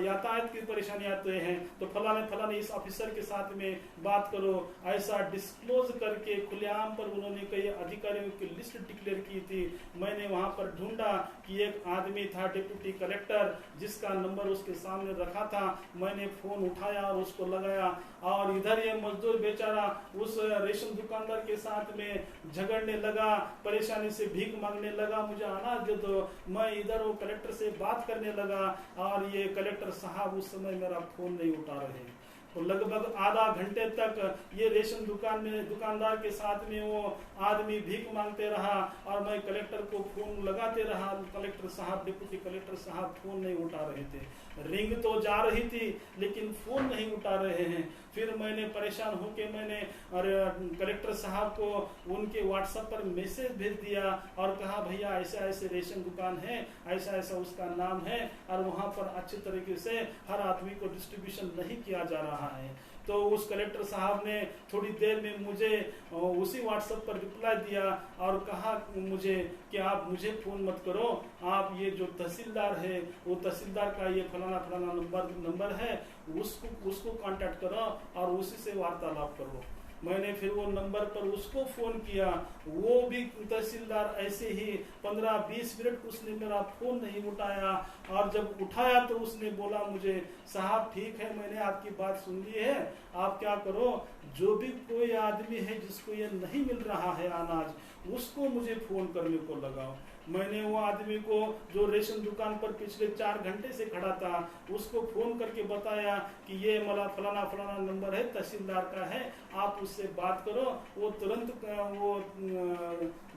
यातायात की परेशानी आते हैं तो फलाने इस ऑफिसर के साथ में बात करो। ऐसा डिस्क्लोज करके खुलेआम पर उन्होंने कई अधिकारियों की लिस्ट डिक्लेयर की थी। मैंने वहां पर ढूंढा कि एक आदमी था डिप्टी कलेक्टर जिसका नंबर उसके सामने रखा था, मैंने फोन उठाया और उसको लगाया और इधर ये मजदूर बेचारा उस रेशन दुकानदार के साथ में झगड़ने लगा, परेशानी से भीख मांगने लगा, मुझे अनाज दे दो। मैं इधर वो कलेक्टर से बात करने लगा और ये कलेक्टर साहब उस समय मेरा फोन नहीं उठा रहे। तो लगभग आधा घंटे तक ये रेशन दुकानदार के साथ में वो आदमी भीख मांगते रहा और मैं कलेक्टर को फोन लगाते रहा। कलेक्टर साहब, डिप्टी कलेक्टर साहब फोन नहीं उठा रहे थे, रिंग तो जा रही थी लेकिन फोन नहीं उठा रहे हैं। फिर मैंने परेशान होकर मैंने कलेक्टर साहब को उनके व्हाट्सएप पर मैसेज भेज दिया और कहा भैया ऐसा ऐसे रेशन दुकान है, ऐसा ऐसा उसका नाम है और वहां पर अच्छे तरीके से हर आदमी को डिस्ट्रीब्यूशन नहीं किया जा रहा है। तो उस कलेक्टर साहब ने थोड़ी देर में मुझे उसी व्हाट्सएप पर रिप्लाई दिया और कहा मुझे कि आप मुझे फोन मत करो, आप ये जो तहसीलदार है वो तहसीलदार का ये फलाना नंबर है, उसको कांटेक्ट करो और उसी से वार्तालाप करो। मैंने फिर वो नंबर पर उसको फोन किया, वो भी तहसीलदार ऐसे ही 15-20 मिनट उसने मेरा फोन नहीं उठाया, और जब उठाया तो उसने बोला मुझे, साहब ठीक है मैंने आपकी बात सुन ली है, आप क्या करो, जो भी कोई आदमी है जिसको ये नहीं मिल रहा है अनाज, उसको मुझे फोन करने को लगाओ। मैंने वो आदमी को जो रेशन दुकान पर पिछले 4 घंटे से खड़ा था उसको फोन करके बताया कि ये मला फलाना फलाना नंबर है, तहसीलदार का है, आप उससे बात करो। वो तुरंत वो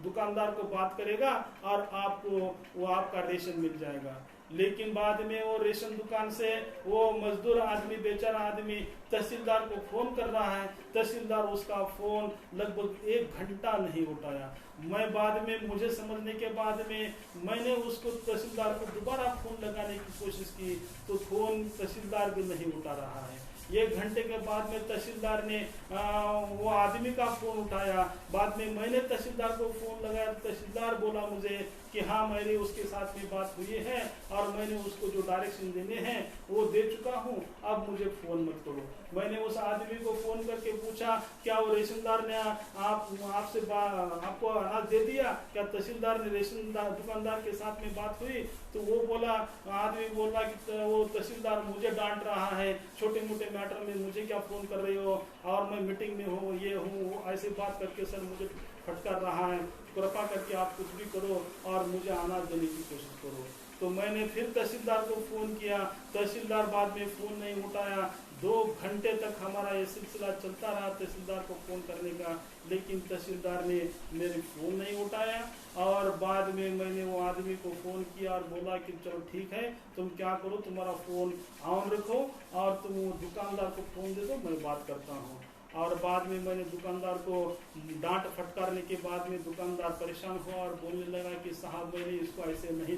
दुकानदार को बात करेगा और आपको वो आपका रेशन मिल जाएगा। लेकिन बाद में वो रेशन दुकान से वो मजदूर आदमी, बेचारा आदमी तहसीलदार को फोन कर रहा है, तहसीलदार उसका फोन लगभग 1 घंटा नहीं उठाया। मैं बाद में, मुझे समझने के बाद में मैंने उसको तहसीलदार को दोबारा फोन लगाने की कोशिश की तो फोन तहसीलदार भी नहीं उठा रहा है। 1 घंटे के बाद में तहसीलदार ने वो आदमी का फोन उठाया। बाद में मैंने तहसीलदार को फोन लगाया, तहसीलदार बोला मुझे कि हाँ मेरी उसके साथ में बात हुई है और मैंने उसको जो डायरेक्शन देने हैं वो दे चुका हूँ, अब मुझे फोन मत करो। मैंने उस आदमी को फोन करके पूछा क्या वो रेशनदार ने आपको अनाज दे दिया, क्या तहसीलदार ने रेशनदार दुकानदार के साथ में बात हुई? तो वो बोला, आदमी बोला कि वो तहसीलदार मुझे डांट रहा है, छोटे मोटे मैटर में मुझे क्या फोन कर रही हो, और मैं मीटिंग में हूँ, ये हूँ, ऐसी बात करके सर मुझे फटकार रहा है, कृपा करके आप कुछ भी करो और मुझे अनाज देने की कोशिश करो। तो मैंने फिर तहसीलदार को फोन किया, तहसीलदार बाद में फोन नहीं उठाया। 2 घंटे तक हमारा ये सिलसिला चलता रहा तहसीलदार को फोन करने का, लेकिन तहसीलदार ने मेरे फोन नहीं उठाया। और बाद में मैंने वो आदमी को फोन किया और बोला कि चलो ठीक है, तुम क्या करो, तुम्हारा फोन ऑन रखो और तुम दुकानदार को फोन दे दो, मैं बात करता हूँ। और बाद में मैंने दुकानदार को डांट फटकारने के बाद में दुकानदार परेशान हुआ और बोलने लगा कि साहब मैंने इसको ऐसे नहीं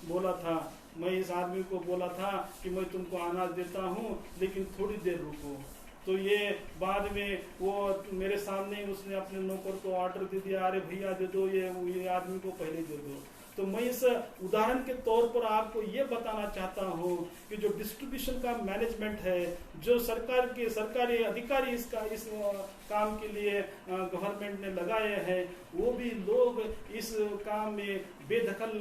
बोला था, मैं इस आदमी को बोला था कि मैं तुमको अनाज देता हूँ लेकिन थोड़ी देर रुको। तो ये बाद में वो मेरे सामने उसने अपने नौकर को ऑर्डर दे दिया, अरे भैया दे दो, ये आदमी को पहले दे दो। तो मैं इस उदाहरण के तौर पर आपको ये बताना चाहता हूँ कि जो डिस्ट्रीब्यूशन का मैनेजमेंट है, जो सरकारी अधिकारी इस काम के लिए गवर्नमेंट ने लगाए हैं, वो भी लोग इस काम में बेदखल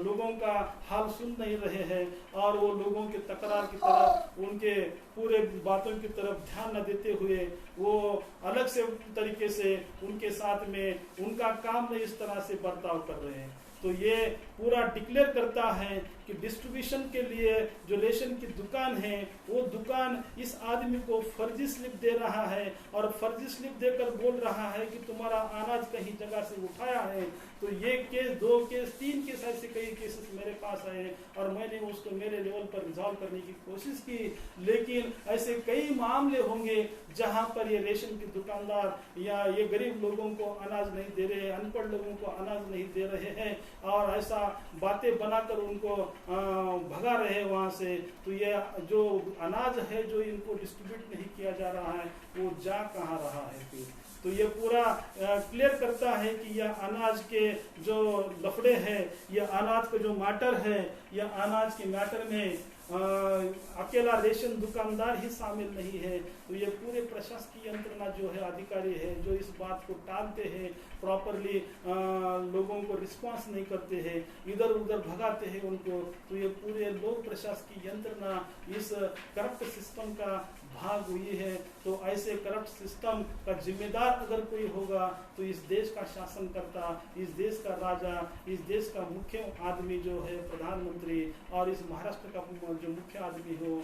लोगों का हाल सुन नहीं रहे हैं और वो लोगों के तकरार की तरफ, उनके पूरे बातों की तरफ ध्यान न देते हुए वो अलग से तरीके से उनके साथ में उनका काम में इस तरह से बर्ताव कर रहे हैं। तो ये पूरा डिक्लेयर करता है कि डिस्ट्रीब्यूशन के लिए जो रेशन की दुकान है, वो दुकान इस आदमी को फर्जी स्लिप दे रहा है और फर्जी स्लिप देकर बोल रहा है कि तुम्हारा अनाज कहीं जगह से उठाया है। तो ये केस, 2 केस, 3 केस, ऐसे कई केसेस मेरे पास आए और मैंने उसको मेरे लेवल पर रिजॉल्व करने की कोशिश की। लेकिन ऐसे कई मामले होंगे जहां पर ये रेशन के दुकानदार या ये गरीब लोगों को अनाज नहीं दे रहे, अनपढ़ लोगों को अनाज नहीं दे रहे हैं और ऐसा बातें बनाकर उनको भगा रहे हैं वहां से। तो ये जो अनाज है जो इनको डिस्ट्रीब्यूट नहीं किया जा रहा है, वो जा कहाँ रहा है फिर? तो ये पूरा क्लियर करता है कि यह अनाज के जो लफड़े हैं, यह अनाज का जो मैटर है, यह अनाज के मैटर में अकेला रेशन दुकानदार ही शामिल नहीं है। तो ये पूरे प्रशासकीय यंत्रणा जो है, अधिकारी है, जो इस बात को टालते हैं, प्रॉपरली लोगों को रिस्पांस नहीं करते हैं, इधर उधर भगाते हैं उनको। तो ये पूरे लोक प्रशासकीय यंत्रणा इस करप्ट सिस्टम का भाग हुई है। तो ऐसे करप्ट सिस्टम का जिम्मेदार अगर कोई होगा तो इस देश का शासनकर्ता, इस देश का राजा, इस देश का मुख्य आदमी जो है प्रधानमंत्री, और इस महाराष्ट्र का जो मुख्य आदमी हो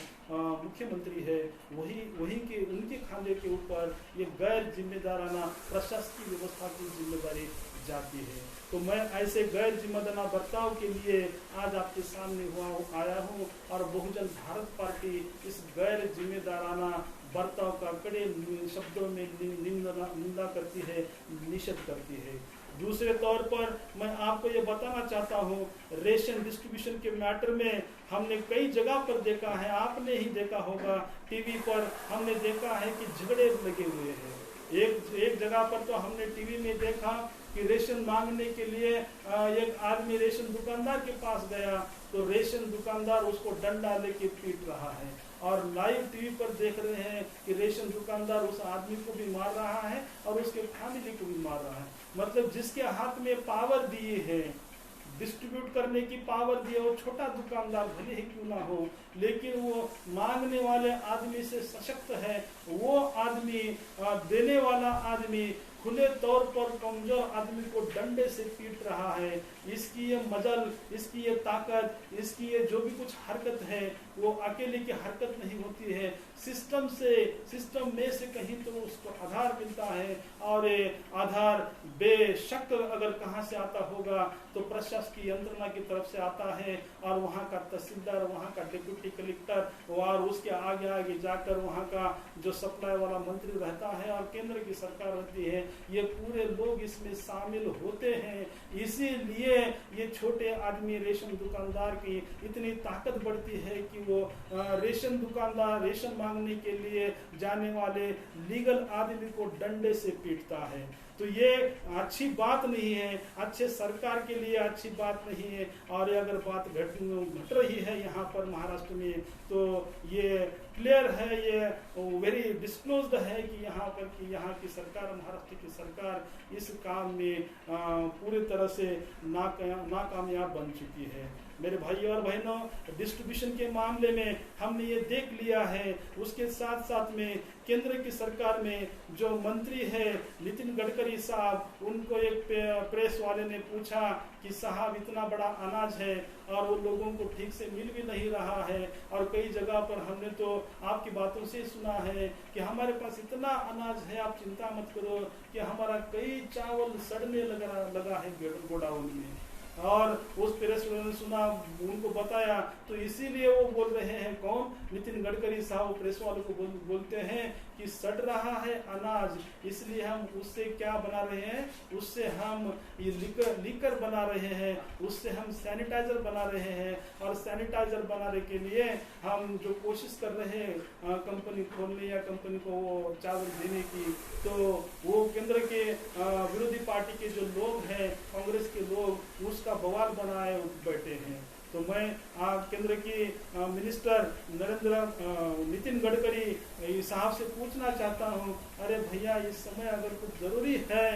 मुख्यमंत्री है, वही के उनके खाने के ऊपर ये गैर जिम्मेदाराना प्रशासकीय व्यवस्था की जिम्मेदारी जाती है। तो मैं ऐसे गैर जिम्मेदाराना बर्ताव के लिए आज आपके सामने आया हूँ और बहुजन भारत पार्टी इस गैर जिम्मेदाराना बर्ताव का कड़े शब्दों में निंदा करती है, निषेध करती है। दूसरे तौर पर मैं आपको ये बताना चाहता हूँ, रेशन डिस्ट्रीब्यूशन के मैटर में हमने कई जगह पर देखा है, आपने ही देखा होगा टीवी पर, हमने देखा है कि झगड़े लगे हुए हैं। एक जगह पर तो हमने टीवी में देखा कि रेशन मांगने के लिए एक आदमी रेशन दुकानदार के पास गया तो रेशन दुकानदार उसको डंडा लेके पीट रहा है। और लाइव टीवी पर देख रहे हैं कि रेशन दुकानदार उस आदमी को भी मार रहा है और उसके फैमिली को भी मार रहा है। मतलब जिसके हाथ में पावर दिए है, डिस्ट्रीब्यूट करने की पावर दी है, वो छोटा दुकानदार भले ही क्यों ना हो, लेकिन वो मांगने वाले आदमी से सशक्त है। वो आदमी, देने वाला आदमी खुले तौर पर कमजोर आदमी को डंडे से पीट रहा है। इसकी ये मजल, इसकी ये ताकत, इसकी ये जो भी कुछ हरकत है, वो अकेले की हरकत नहीं होती है। सिस्टम में से कहीं तो उसको आधार मिलता है, और आधार बेशक अगर कहाँ से आता होगा तो प्रशासकीय यंत्रणा की तरफ से आता है, और वहाँ का तहसीलदार, वहाँ का डिप्टी कलेक्टर, और उसके आगे आगे जाकर वहाँ का जो सप्लाई वाला मंत्री रहता है और केंद्र की सरकार रहती है, ये पूरे लोग इसमें शामिल होते हैं। इसीलिए ये छोटे आदमी रेशन दुकानदार की इतनी ताकत बढ़ती है कि वो रेशन दुकानदार रेशन मांगने के लिए जाने वाले लीगल आदमी को डंडे से पीटता है। तो ये अच्छी बात नहीं है, अच्छे सरकार के लिए अच्छी बात नहीं है। और अगर बात घट रही है यहाँ पर महाराष्ट्र में, तो ये क्लियर है, ये वेरी डिस्क्लोज्ड है कि यहाँ पर कि यहाँ की सरकार, महाराष्ट्र की सरकार इस काम में पूरी तरह से नाकामयाब बन चुकी है। मेरे भाइयों और बहनों, डिस्ट्रीब्यूशन के मामले में हमने ये देख लिया है। उसके साथ साथ में केंद्र की सरकार में जो मंत्री है नितिन गडकरी साहब, उनको एक प्रेस वाले ने पूछा कि साहब इतना बड़ा अनाज है और वो लोगों को ठीक से मिल भी नहीं रहा है, और कई जगह पर हमने तो आपकी बातों से सुना है कि हमारे पास इतना अनाज है, आप चिंता मत करो कि हमारा कई चावल सड़ने लगा है गोडाउन में। और उस प्रेस वाले ने सुना, उनको बताया, तो इसीलिए वो बोल रहे हैं, कौन, नितिन गडकरी साहब प्रेस वालों को बोलते हैं कि सड़ रहा है अनाज, इसलिए हम उससे क्या बना रहे हैं, उससे हम ये लीकर बना रहे हैं, उससे हम सैनिटाइजर बना रहे हैं, और सैनिटाइजर बनाने के लिए हम जो कोशिश कर रहे हैं कंपनी खोलने या कंपनी को वो चावल देने की, तो वो केंद्र के विरोधी पार्टी के जो लोग हैं, कांग्रेस के लोग, उसका बवाल बनाए बैठे हैं। तो मैं केंद्र की मिनिस्टर नितिन गडकरी साहब से पूछना चाहता हूं, अरे भैया, इस समय अगर कुछ जरूरी है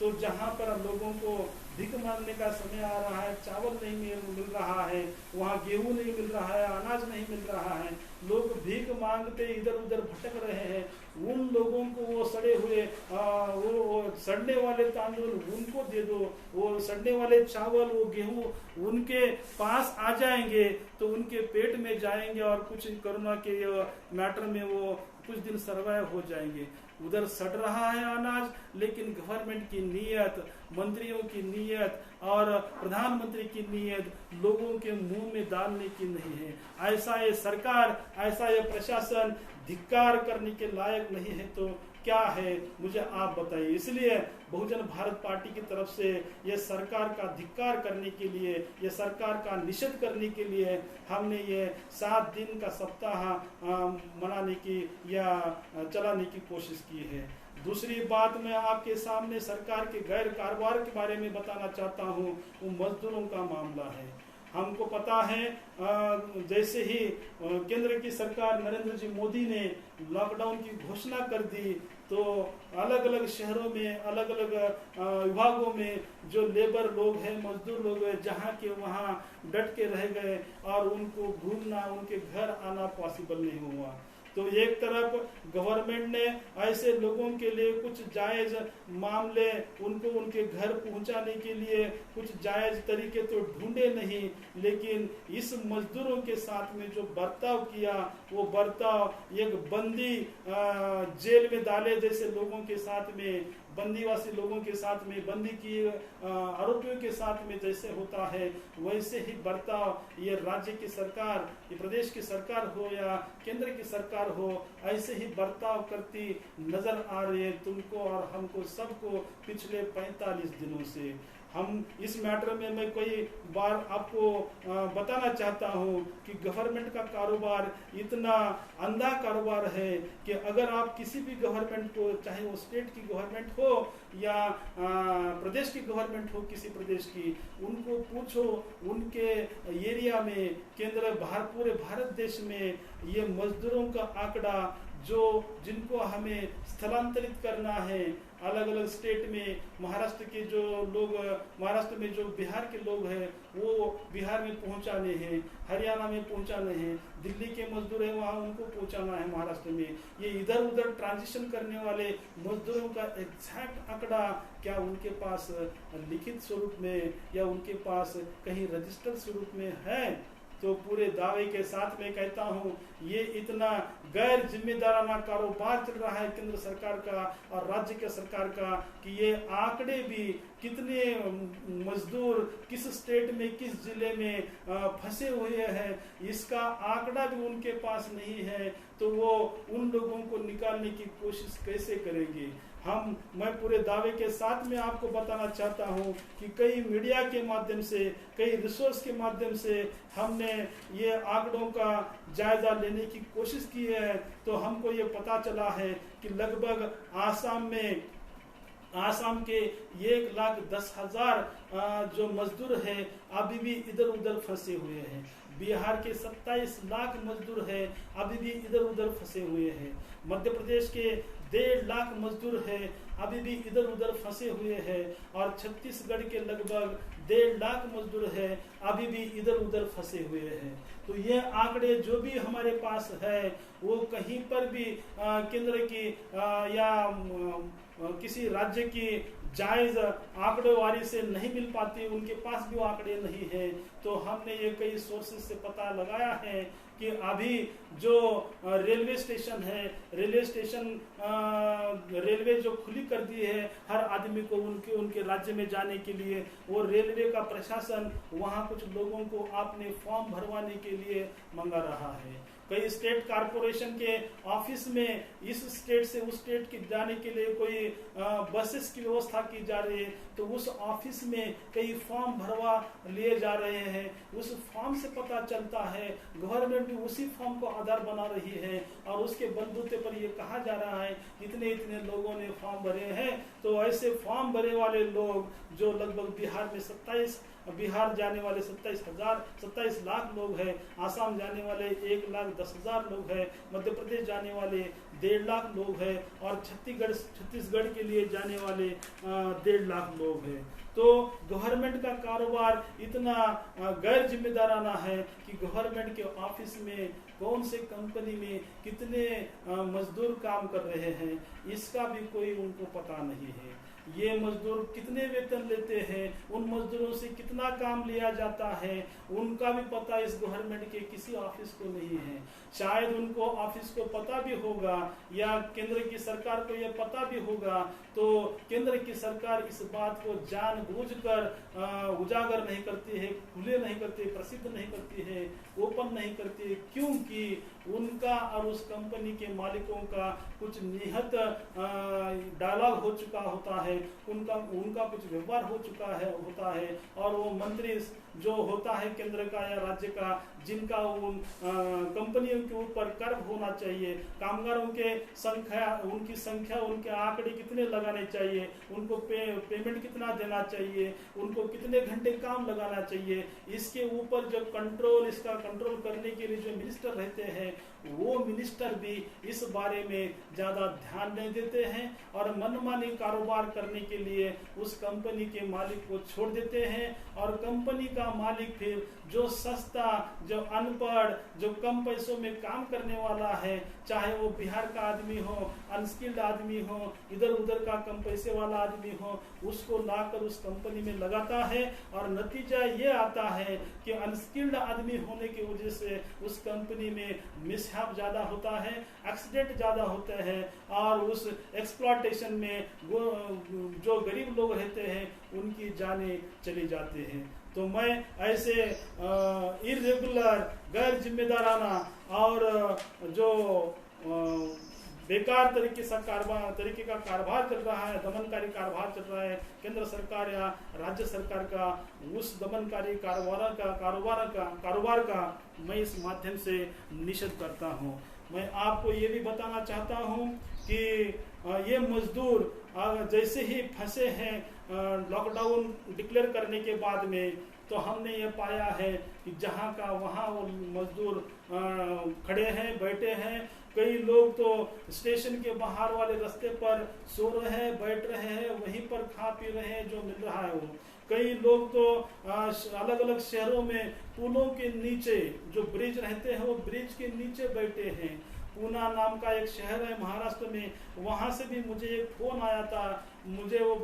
तो जहां पर लोगों को भीख मांगने का समय आ रहा है, चावल नहीं मिल रहा है, वहाँ गेहूं नहीं मिल रहा है, अनाज नहीं मिल रहा है, लोग भीख मांगते इधर उधर भटक रहे हैं, उन लोगों को वो सड़े हुए वो सड़ने वाले तांदूल उनको दे दो, वो सड़ने वाले चावल, वो गेहूं उनके पास आ जाएंगे तो उनके पेट में जाएंगे, और कुछ कोरोना के मैटर में वो कुछ दिन सर्वाइव हो जाएंगे। उधर सड़ रहा है अनाज, लेकिन गवर्नमेंट की नीयत, मंत्रियों की नीयत और प्रधानमंत्री की नीयत लोगों के मुंह में डालने की नहीं है। ऐसा ये सरकार, ऐसा ये प्रशासन धिक्कार करने के लायक नहीं है तो क्या है, मुझे आप बताइए। इसलिए बहुजन भारत पार्टी की तरफ से ये सरकार का धिक्कार करने के लिए, ये सरकार का निषेध करने के लिए हमने ये 7 दिन का सप्ताह मनाने की या चलाने की कोशिश की है। दूसरी बात, मैं आपके सामने सरकार के गैर कारोबार के बारे में बताना चाहता हूँ, वो मजदूरों का मामला है। हमको पता है जैसे ही केंद्र की सरकार नरेंद्र जी मोदी ने लॉकडाउन की घोषणा कर दी, तो अलग अलग शहरों में, अलग अलग विभागों में जो लेबर लोग हैं, मजदूर लोग हैं, जहाँ के वहाँ डट के रह गए, और उनको घूमना, उनके घर आना पॉसिबल नहीं हुआ। तो एक तरफ गवर्नमेंट ने ऐसे लोगों के लिए कुछ जायज मामले, उनको उनके घर पहुंचाने के लिए कुछ जायज तरीके तो ढूंढे नहीं, लेकिन इस मजदूरों के साथ में जो बर्ताव किया, वो बर्ताव एक बंदी जेल में डाले जैसे लोगों के साथ में, बंदीवासी लोगों के साथ में, बंदी की आरोपियों के साथ में जैसे होता है, वैसे ही बर्ताव ये राज्य की सरकार, ये प्रदेश की सरकार हो या केंद्र की सरकार हो, ऐसे ही बर्ताव करती नजर आ रही है तुमको और हमको सबको पिछले 45 दिनों से। हम इस मैटर में मैं कई बार आपको बताना चाहता हूं कि गवर्नमेंट का कारोबार इतना अंधा कारोबार है कि अगर आप किसी भी गवर्नमेंट को, चाहे वो स्टेट की गवर्नमेंट हो या प्रदेश की गवर्नमेंट हो, किसी प्रदेश की, उनको पूछो उनके एरिया में, केंद्र पूरे भारत देश में ये मजदूरों का आंकड़ा जिनको हमें स्थलांतरित करना है अलग अलग स्टेट में, महाराष्ट्र के जो लोग, महाराष्ट्र में जो बिहार के लोग हैं वो बिहार में पहुंचाने हैं, हरियाणा में पहुंचाने हैं, दिल्ली के मजदूर हैं वहाँ उनको पहुंचाना है महाराष्ट्र में, ये इधर उधर ट्रांजिशन करने वाले मजदूरों का एग्जैक्ट आंकड़ा क्या उनके पास लिखित स्वरूप में या उनके पास कहीं रजिस्टर्ड स्वरूप में है? तो पूरे दावे के साथ मैं कहता हूं ये इतना गैर जिम्मेदाराना कारोबार चल रहा है केंद्र सरकार का और राज्य के सरकार का कि ये आंकड़े भी कितने मजदूर किस स्टेट में, किस जिले में फंसे हुए हैं, इसका आंकड़ा भी उनके पास नहीं है, तो वो उन लोगों को निकालने की कोशिश कैसे करेंगे? मैं पूरे दावे के साथ में आपको बताना चाहता हूं कि कई मीडिया के माध्यम से, कई रिसोर्स के माध्यम से हमने ये आंकड़ों का जायजा लेने की कोशिश की है, तो हमको ये पता चला है कि लगभग आसाम के 1,10,000 जो मजदूर हैं अभी भी इधर उधर फंसे हुए हैं। बिहार के 27 लाख मजदूर हैं अभी भी इधर उधर फंसे हुए हैं। मध्य प्रदेश के 1.5 लाख मजदूर हैं अभी भी इधर उधर फंसे हुए हैं और छत्तीसगढ़ के लगभग 1.5 लाख मजदूर हैं अभी भी इधर उधर फंसे हुए हैं। तो ये आंकड़े जो भी हमारे पास है वो कहीं पर भी केंद्र की या किसी राज्य की जायज आंकड़ेवारी से नहीं मिल पाती, उनके पास भी वो आंकड़े नहीं है। तो हमने ये कई सोर्सेज से पता लगाया है कि अभी जो रेलवे स्टेशन है, रेलवे जो खुली कर दी है हर आदमी को उनके राज्य में जाने के लिए, वो रेलवे का प्रशासन वहाँ कुछ लोगों को अपने फॉर्म भरवाने के लिए मंगा रहा है। कई स्टेट कारपोरेशन के ऑफिस में इस स्टेट से उस स्टेट के जाने के लिए कोई बसेस की व्यवस्था की जा रही है, तो उस ऑफिस में कई फॉर्म भरवा लिए जा रहे हैं। उस फॉर्म से पता चलता है, गवर्नमेंट भी उसी फॉर्म को आधार बना रही है और उसके बलबूते पर ये कहा जा रहा है इतने इतने लोगों ने फॉर्म भरे हैं। तो ऐसे फॉर्म भरे वाले लोग जो लगभग बिहार जाने वाले 27 लाख लोग हैं, आसाम जाने वाले 1,10,000 लोग हैं, मध्य प्रदेश जाने वाले 1.5 लाख लोग हैं और छत्तीसगढ़ के लिए जाने वाले 1.5 लाख लोग हैं। तो गवर्नमेंट का कारोबार इतना गैर जिम्मेदाराना है कि गवर्नमेंट के ऑफिस में कौन से कंपनी में कितने मजदूर काम कर रहे हैं इसका भी कोई उनको पता नहीं है। ये मजदूर कितने वेतन लेते हैं, उन मजदूरों से कितना काम लिया जाता है, उनका भी पता इस गवर्नमेंट के किसी ऑफिस को नहीं है। शायद उनको ऑफिस को पता भी होगा या केंद्र की सरकार को यह पता भी होगा, तो केंद्र की सरकार इस बात को जानबूझकर उजागर नहीं करती है, खुले नहीं करती, प्रसिद्ध नहीं करती है, ओपन नहीं करती है, क्योंकि उनका और उस कंपनी के मालिकों का कुछ निहित डायलॉग हो चुका होता है, उनका कुछ व्यवहार हो चुका होता है और वो मंत्री जो होता है केंद्र का या राज्य का, जिनका उन कंपनियों के ऊपर कर होना चाहिए, कामगारों के उनकी संख्या उनके आंकड़े कितने लगाने चाहिए, उनको पेमेंट कितना देना चाहिए, उनको कितने घंटे काम लगाना चाहिए, इसके ऊपर जो इसका कंट्रोल करने के लिए जो मिनिस्टर रहते हैं वो मिनिस्टर भी इस बारे में ज्यादा ध्यान नहीं देते हैं और मनमानी कारोबार करने के लिए उस कंपनी के मालिक को छोड़ देते हैं और कंपनी का मालिक फिर जो सस्ता, जो अनपढ़, जो कम पैसों में काम करने वाला है, चाहे वो बिहार का आदमी हो, अनस्किल्ड आदमी हो, इधर उधर का कम पैसे वाला आदमी हो, उसको लाकर उस कंपनी में लगाता है और नतीजा ये आता है कि अनस्किल्ड आदमी होने की वजह से उस कंपनी में मिसहैप ज्यादा होता है, एक्सीडेंट ज्यादा होते हैं और उस एक्सप्लॉयटेशन में जो गरीब लोग रहते हैं उनकी जानें चली जाती हैं। तो मैं ऐसे इर्रेगुलर, गैर जिम्मेदाराना और जो बेकार तरीके का कारोबार चल रहा है, दमनकारी कारोबार चल रहा है केंद्र सरकार या राज्य सरकार का, उस दमनकारी कारोबार का मैं इस माध्यम से निषेध करता हूँ। मैं आपको ये भी बताना चाहता हूँ कि ये मजदूर जैसे ही फंसे हैं लॉकडाउन डिक्लेयर करने के बाद में, तो हमने ये पाया है कि जहाँ का वहाँ वो मजदूर खड़े हैं, बैठे हैं। कई लोग तो स्टेशन के बाहर वाले रास्ते पर सो रहे हैं, बैठ रहे हैं, वहीं पर खा पी रहे हैं जो मिल रहा है वो। कई लोग तो अलग अलग शहरों में पुलों के नीचे जो ब्रिज रहते हैं वो ब्रिज के नीचे बैठे हैं। पूना नाम का एक शहर है महाराष्ट्र में, वहां से भी मुझे एक फोन आया था। मुझे वो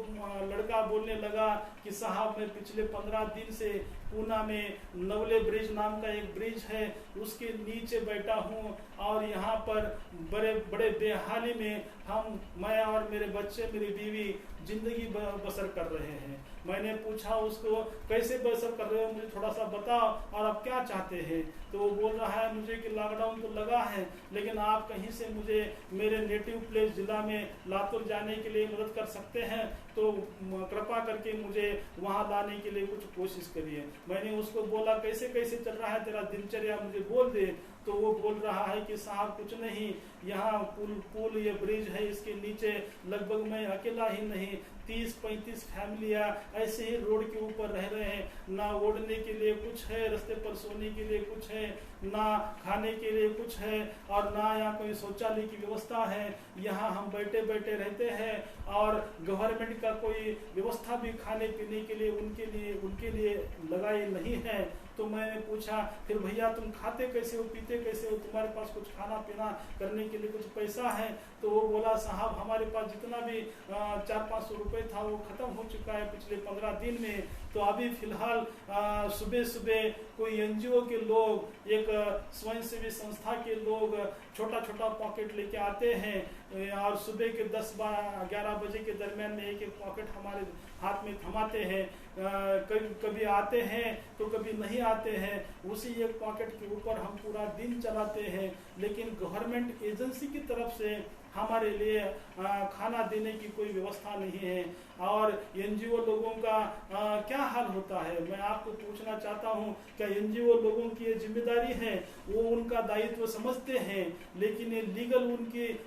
लड़का बोलने लगा कि साहब मैं पिछले 15 दिन से पूना में नवले ब्रिज नाम का एक ब्रिज है उसके नीचे बैठा हूँ और यहाँ पर बड़े बेहाली में मैं और मेरे बच्चे, मेरी बीवी जिंदगी बसर कर रहे हैं। मैंने पूछा उसको कैसे बसर कर रहे हो, मुझे थोड़ा सा बताओ और आप क्या चाहते हैं। तो वो बोल रहा है मुझे कि लॉकडाउन तो लगा है लेकिन आप कहीं से मुझे मेरे नेटिव प्लेस जिला में लातूर जाने के लिए मदद कर सकते हैं तो कृपा करके मुझे वहां लाने के लिए कुछ कोशिश करिए। मैंने उसको बोला कैसे कैसे चल रहा है तेरा दिनचर्या, मुझे बोल दे। तो वो बोल रहा है कि साहब कुछ नहीं, यहाँ पुल ये ब्रिज है, इसके नीचे लगभग मैं अकेला ही नहीं 30-35 फैमिलियां ऐसे ही रोड के ऊपर रह रहे हैं। ना ओढ़ने के लिए कुछ है, रास्ते पर सोने के लिए कुछ है, ना खाने के लिए कुछ है और ना यहाँ कोई शौचालय की व्यवस्था है। यहाँ हम बैठे बैठे रहते हैं और गवर्नमेंट का कोई व्यवस्था भी खाने पीने के लिए उनके लिए लगाई नहीं है। तो मैंने पूछा फिर भैया तुम खाते कैसे हो, पीते कैसे हो, तुम्हारे पास कुछ खाना पीना करने के लिए कुछ पैसा है? तो वो बोला साहब हमारे पास जितना भी 400-500 रुपए था वो खत्म हो चुका है पिछले 15 दिन में। तो अभी फिलहाल सुबह सुबह कोई एनजीओ के लोग, एक स्वयंसेवी संस्था के लोग छोटा छोटा पॉकेट लेके आते हैं और सुबह के 10-11 बजे के दरमियान में एक पॉकेट हमारे हाथ में थमाते हैं। कभी आते हैं तो कभी नहीं आते हैं। उसी एक पॉकेट के ऊपर हम पूरा दिन चलाते हैं। लेकिन गवर्नमेंट एजेंसी की तरफ से हमारे लिए खाना देने की कोई व्यवस्था नहीं है। और एनजीओ लोगों का क्या हाल होता है, मैं आपको पूछना चाहता हूं, क्या एनजीओ लोगों की ये जिम्मेदारी है? वो उनका दायित्व समझते हैं लेकिन ये लीगल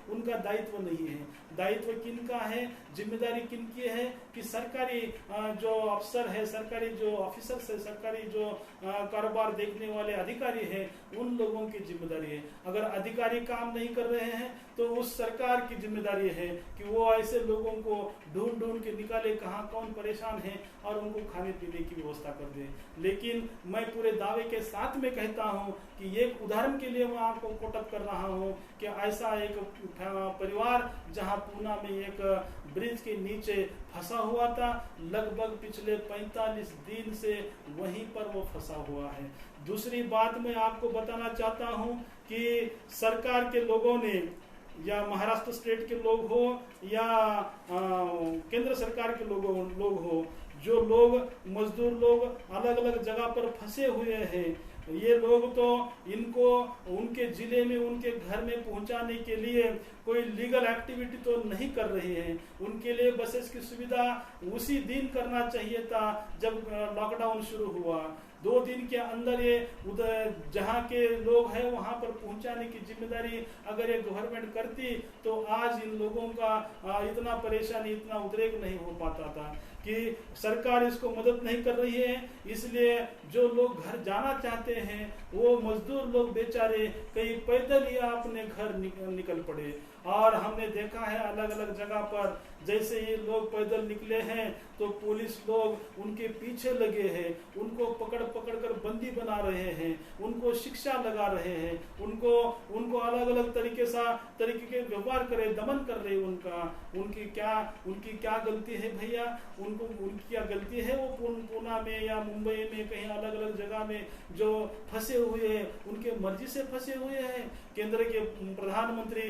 उनका दायित्व नहीं है। दायित्व किनका है, जिम्मेदारी किनकी है कि सरकारी जो अफसर है, सरकारी जो ऑफिसर्स है, सरकारी जो कारोबार देखने वाले अधिकारी हैं, उन लोगों की जिम्मेदारी है। अगर अधिकारी काम नहीं कर रहे हैं तो उस सरकार की जिम्मेदारी है कि वो ऐसे लोगों को ढूंढ ढूंढ के निकाले कहाँ कौन परेशान है और उनको खाने पीने की व्यवस्था कर दे। लेकिन मैं पूरे दावे के साथ में कहता हूँ कि एक उदाहरण के लिए मैं आपको कोटअप कर रहा हूँ कि ऐसा एक परिवार जहाँ पूना में एक ब्रिज के नीचे फंसा हुआ था, लगभग पिछले 45 दिन से वहीं पर वो फंसा हुआ है। दूसरी बात मैं आपको बताना चाहता हूँ कि सरकार के लोगों ने, या महाराष्ट्र स्टेट के लोग हो या केंद्र सरकार के लोग हो, जो लोग मजदूर लोग अलग अलग जगह पर फंसे हुए हैं, ये लोग तो इनको उनके जिले में, उनके घर में पहुंचाने के लिए कोई लीगल एक्टिविटी तो नहीं कर रही है। उनके लिए बसेस की सुविधा उसी दिन करना चाहिए था जब लॉकडाउन शुरू हुआ। 2 दिन के अंदर ये उधर जहाँ के लोग हैं वहां पर पहुंचाने की जिम्मेदारी अगर ये गवर्नमेंट करती तो आज इन लोगों का इतना परेशानी, इतना उद्रेक नहीं हो पाता था। कि सरकार इसको मदद नहीं कर रही है, इसलिए जो लोग घर जाना चाहते हैं वो मजदूर लोग बेचारे कहीं पैदल ही अपने घर निकल पड़े। और हमने देखा है अलग अलग जगह पर जैसे ये लोग पैदल निकले हैं तो पुलिस लोग उनके पीछे लगे हैं, उनको पकड़ कर बंदी बना रहे हैं, उनको शिक्षा लगा रहे हैं, उनको अलग अलग तरीके के व्यवहार करे, दमन कर रहे हैं। उनकी क्या गलती है भैया? उनकी क्या गलती है? वो पूना में या मुंबई में कहीं अलग अलग जगह में जो फंसे हुए हैं, उनके मर्जी से फंसे हुए हैं। केंद्र के प्रधानमंत्री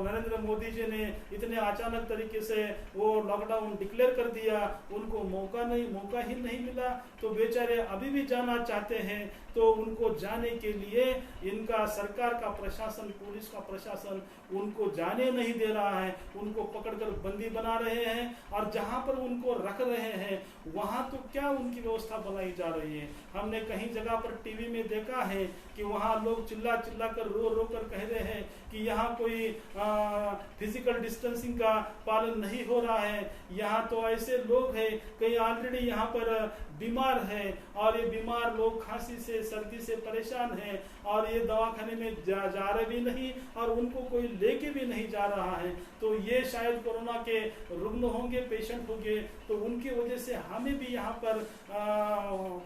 नरेंद्र मोदी जी ने इतने अचानक तरीके से वो लॉकडाउन डिक्लेयर कर दिया, उनको मौका ही नहीं मिला, तो बेचारे अभी भी जाना चाहते हैं, तो उनको जाने के लिए इनका सरकार का प्रशासन, पुलिस का प्रशासन उनको जाने नहीं दे रहा है, उनको पकड़कर बंदी बना रहे हैं, और जहां पर उनको रख रहे हैं वहां तो क्या उनकी व्यवस्था बनाई जा रही है। हमने कहीं जगह पर टीवी में देखा है कि वहां लोग चिल्ला कर रो कर कह रहे हैं कि यहाँ कोई फिजिकल डिस्टेंसिंग का पालन नहीं हो रहा है, यहाँ तो ऐसे लोग हैं कई ऑलरेडी यहाँ पर बीमार हैं, और ये बीमार लोग खांसी से सर्दी से परेशान हैं, और ये दवाखाने में जा रहे भी नहीं, और उनको कोई लेके भी नहीं जा रहा है। तो ये शायद कोरोना के रुग्ण होंगे, पेशेंट होंगे, तो उनकी वजह से हमें भी यहाँ पर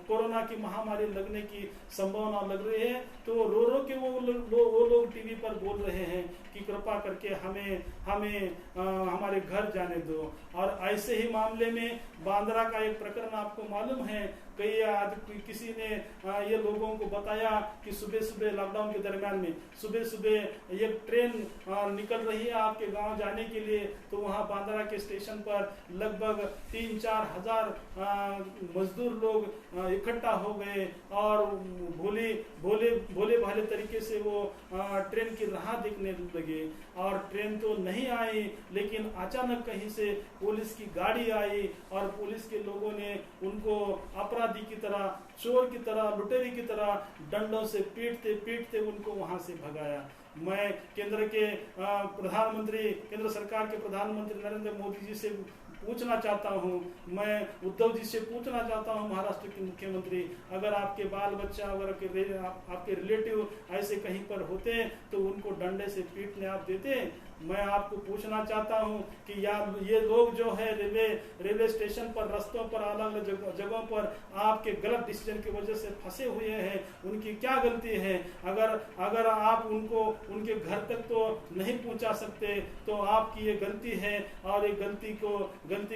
कोरोना की महामारी लगने की संभावना लग रही है। तो रो के वो लोग टीवी पर बोल रहे हैं कि कृपा करके हमें हमारे घर जाने दो। और ऐसे ही मामले में बांद्रा का एक प्रकरण आपको मालूम है, किसी ने ये लोगों को बताया कि सुबह लॉकडाउन के दरमियान में सुबह एक ट्रेन निकल रही है आपके गांव जाने के लिए, तो वहां बांद्रा के स्टेशन पर लगभग 3-4 हजार मजदूर लोग इकट्ठा हो गए, और भोले भाले तरीके से वो ट्रेन की राह देखने लगे, और ट्रेन तो नहीं आई, लेकिन अचानक कहीं से पुलिस की गाड़ी आई, और पुलिस के लोगों ने उनको अपराधी की तरह, चोर की तरह, लुटेरी की तरह डंडों से पीटते उनको वहां से भगाया। मैं केंद्र सरकार के प्रधानमंत्री नरेंद्र मोदी जी से पूछना चाहता हूं, मैं उद्धव जी से पूछना चाहता हूं, महाराष्ट्र के मुख्यमंत्री, अगर आपके बाल बच्चा, अगर आपके रिलेटिव ऐसे कहीं पर होते तो उनको डंडे से पीटने आप देते? मैं आपको पूछना चाहता हूं कि ये लोग जो है रेलवे स्टेशन पर, रस्तों पर, अलग अलग जगहों पर आपके गलत डिसीजन की वजह से फंसे हुए हैं, उनकी क्या गलती है? अगर आप उनको उनके घर तक तो नहीं पहुंचा सकते तो आपकी ये गलती है, और ये गलती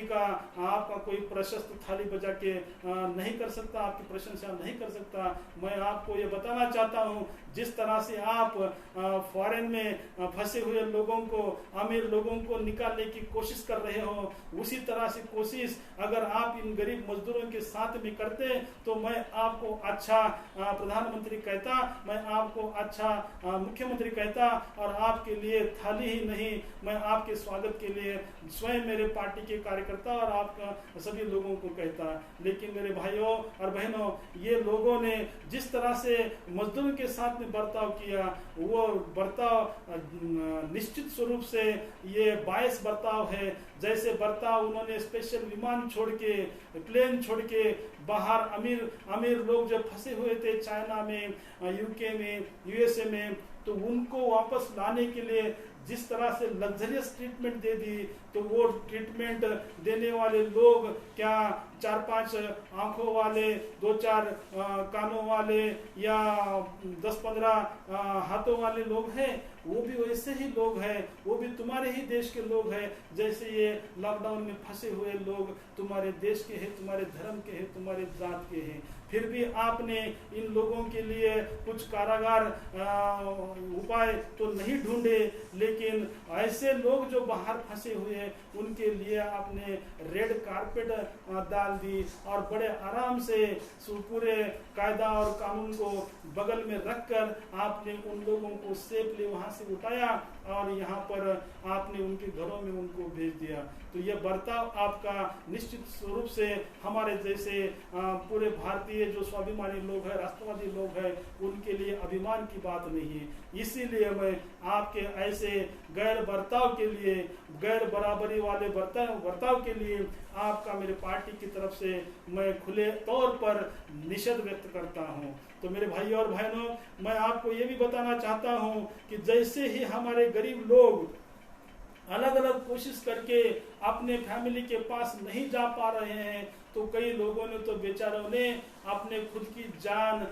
का आपका कोई प्रशस्त थाली बजा के नहीं कर सकता, आपकी प्रशंसा नहीं कर सकता। मैं आपको ये बताना चाहता हूँ, जिस तरह से आप फॉरेन में फंसे हुए लोगों को, अमीर लोगों को निकालने की कोशिश कर रहे हो, उसी तरह से कोशिश अगर आप इन गरीब मजदूरों के साथ में करते तो मैं आपको अच्छा प्रधानमंत्री कहता, मैं आपको अच्छा मुख्यमंत्री कहता, और आपके लिए थाली ही नहीं, मैं आपके स्वागत के लिए स्वयं मेरे पार्टी के कार्यकर्ता और आपका सभी लोगों को कहता। लेकिन मेरे भाइयों और बहनों, ये लोगों ने जिस तरह से मजदूरों के साथ में बर्ताव किया, वो बर्ताव निश्चित स्वरूप से ये बायस बर्ताव है। जैसे बर्ताव उन्होंने स्पेशल विमान छोड़ के, प्लेन छोड़ के बाहर अमीर लोग जो फंसे हुए थे चाइना में, यूके में, यूएसए में, तो उनको वापस लाने के लिए जिस तरह से लग्जरियस ट्रीटमेंट दे दी, तो वो ट्रीटमेंट देने वाले लोग क्या 4-5 आंखों वाले, 2-4 कानों वाले, या 10-15 हाथों वाले लोग हैं? वो भी वैसे ही लोग हैं, वो भी तुम्हारे ही देश के लोग हैं, जैसे ये लॉकडाउन में फंसे हुए लोग तुम्हारे देश के हैं, तुम्हारे धर्म के हैं, तुम्हारे जात के हैं। फिर भी आपने इन लोगों के लिए कुछ कारागार उपाय तो नहीं ढूंढे, लेकिन ऐसे लोग जो बाहर फंसे हुए हैं उनके लिए आपने रेड कारपेट डाल दी, और बड़े आराम से पूरे कायदा और कानून को बगल में रखकर आपने उन लोगों को सेफली वहां से उठाया, और यहाँ पर आपने उनके घरों में उनको भेज दिया। तो यह बर्ताव आपका निश्चित स्वरूप से हमारे जैसे पूरे भारतीय जो स्वाभिमानी लोग हैं, राष्ट्रवादी लोग हैं, उनके लिए अभिमान की बात नहीं है। इसीलिए मैं आपके ऐसे गैर बर्ताव के लिए, गैर बराबरी वाले बर्ताव के लिए आपका मेरे पार्टी की तरफ से मैं खुले तौर पर निषेध व्यक्त करता हूं। तो मेरे भाई और बहनों, मैं आपको ये भी बताना चाहता हूं कि जैसे ही हमारे गरीब लोग अलग अलग कोशिश करके अपने फैमिली के पास नहीं जा पा रहे हैं, तो कई लोगों ने तो बेचारों ने अपने खुद की जान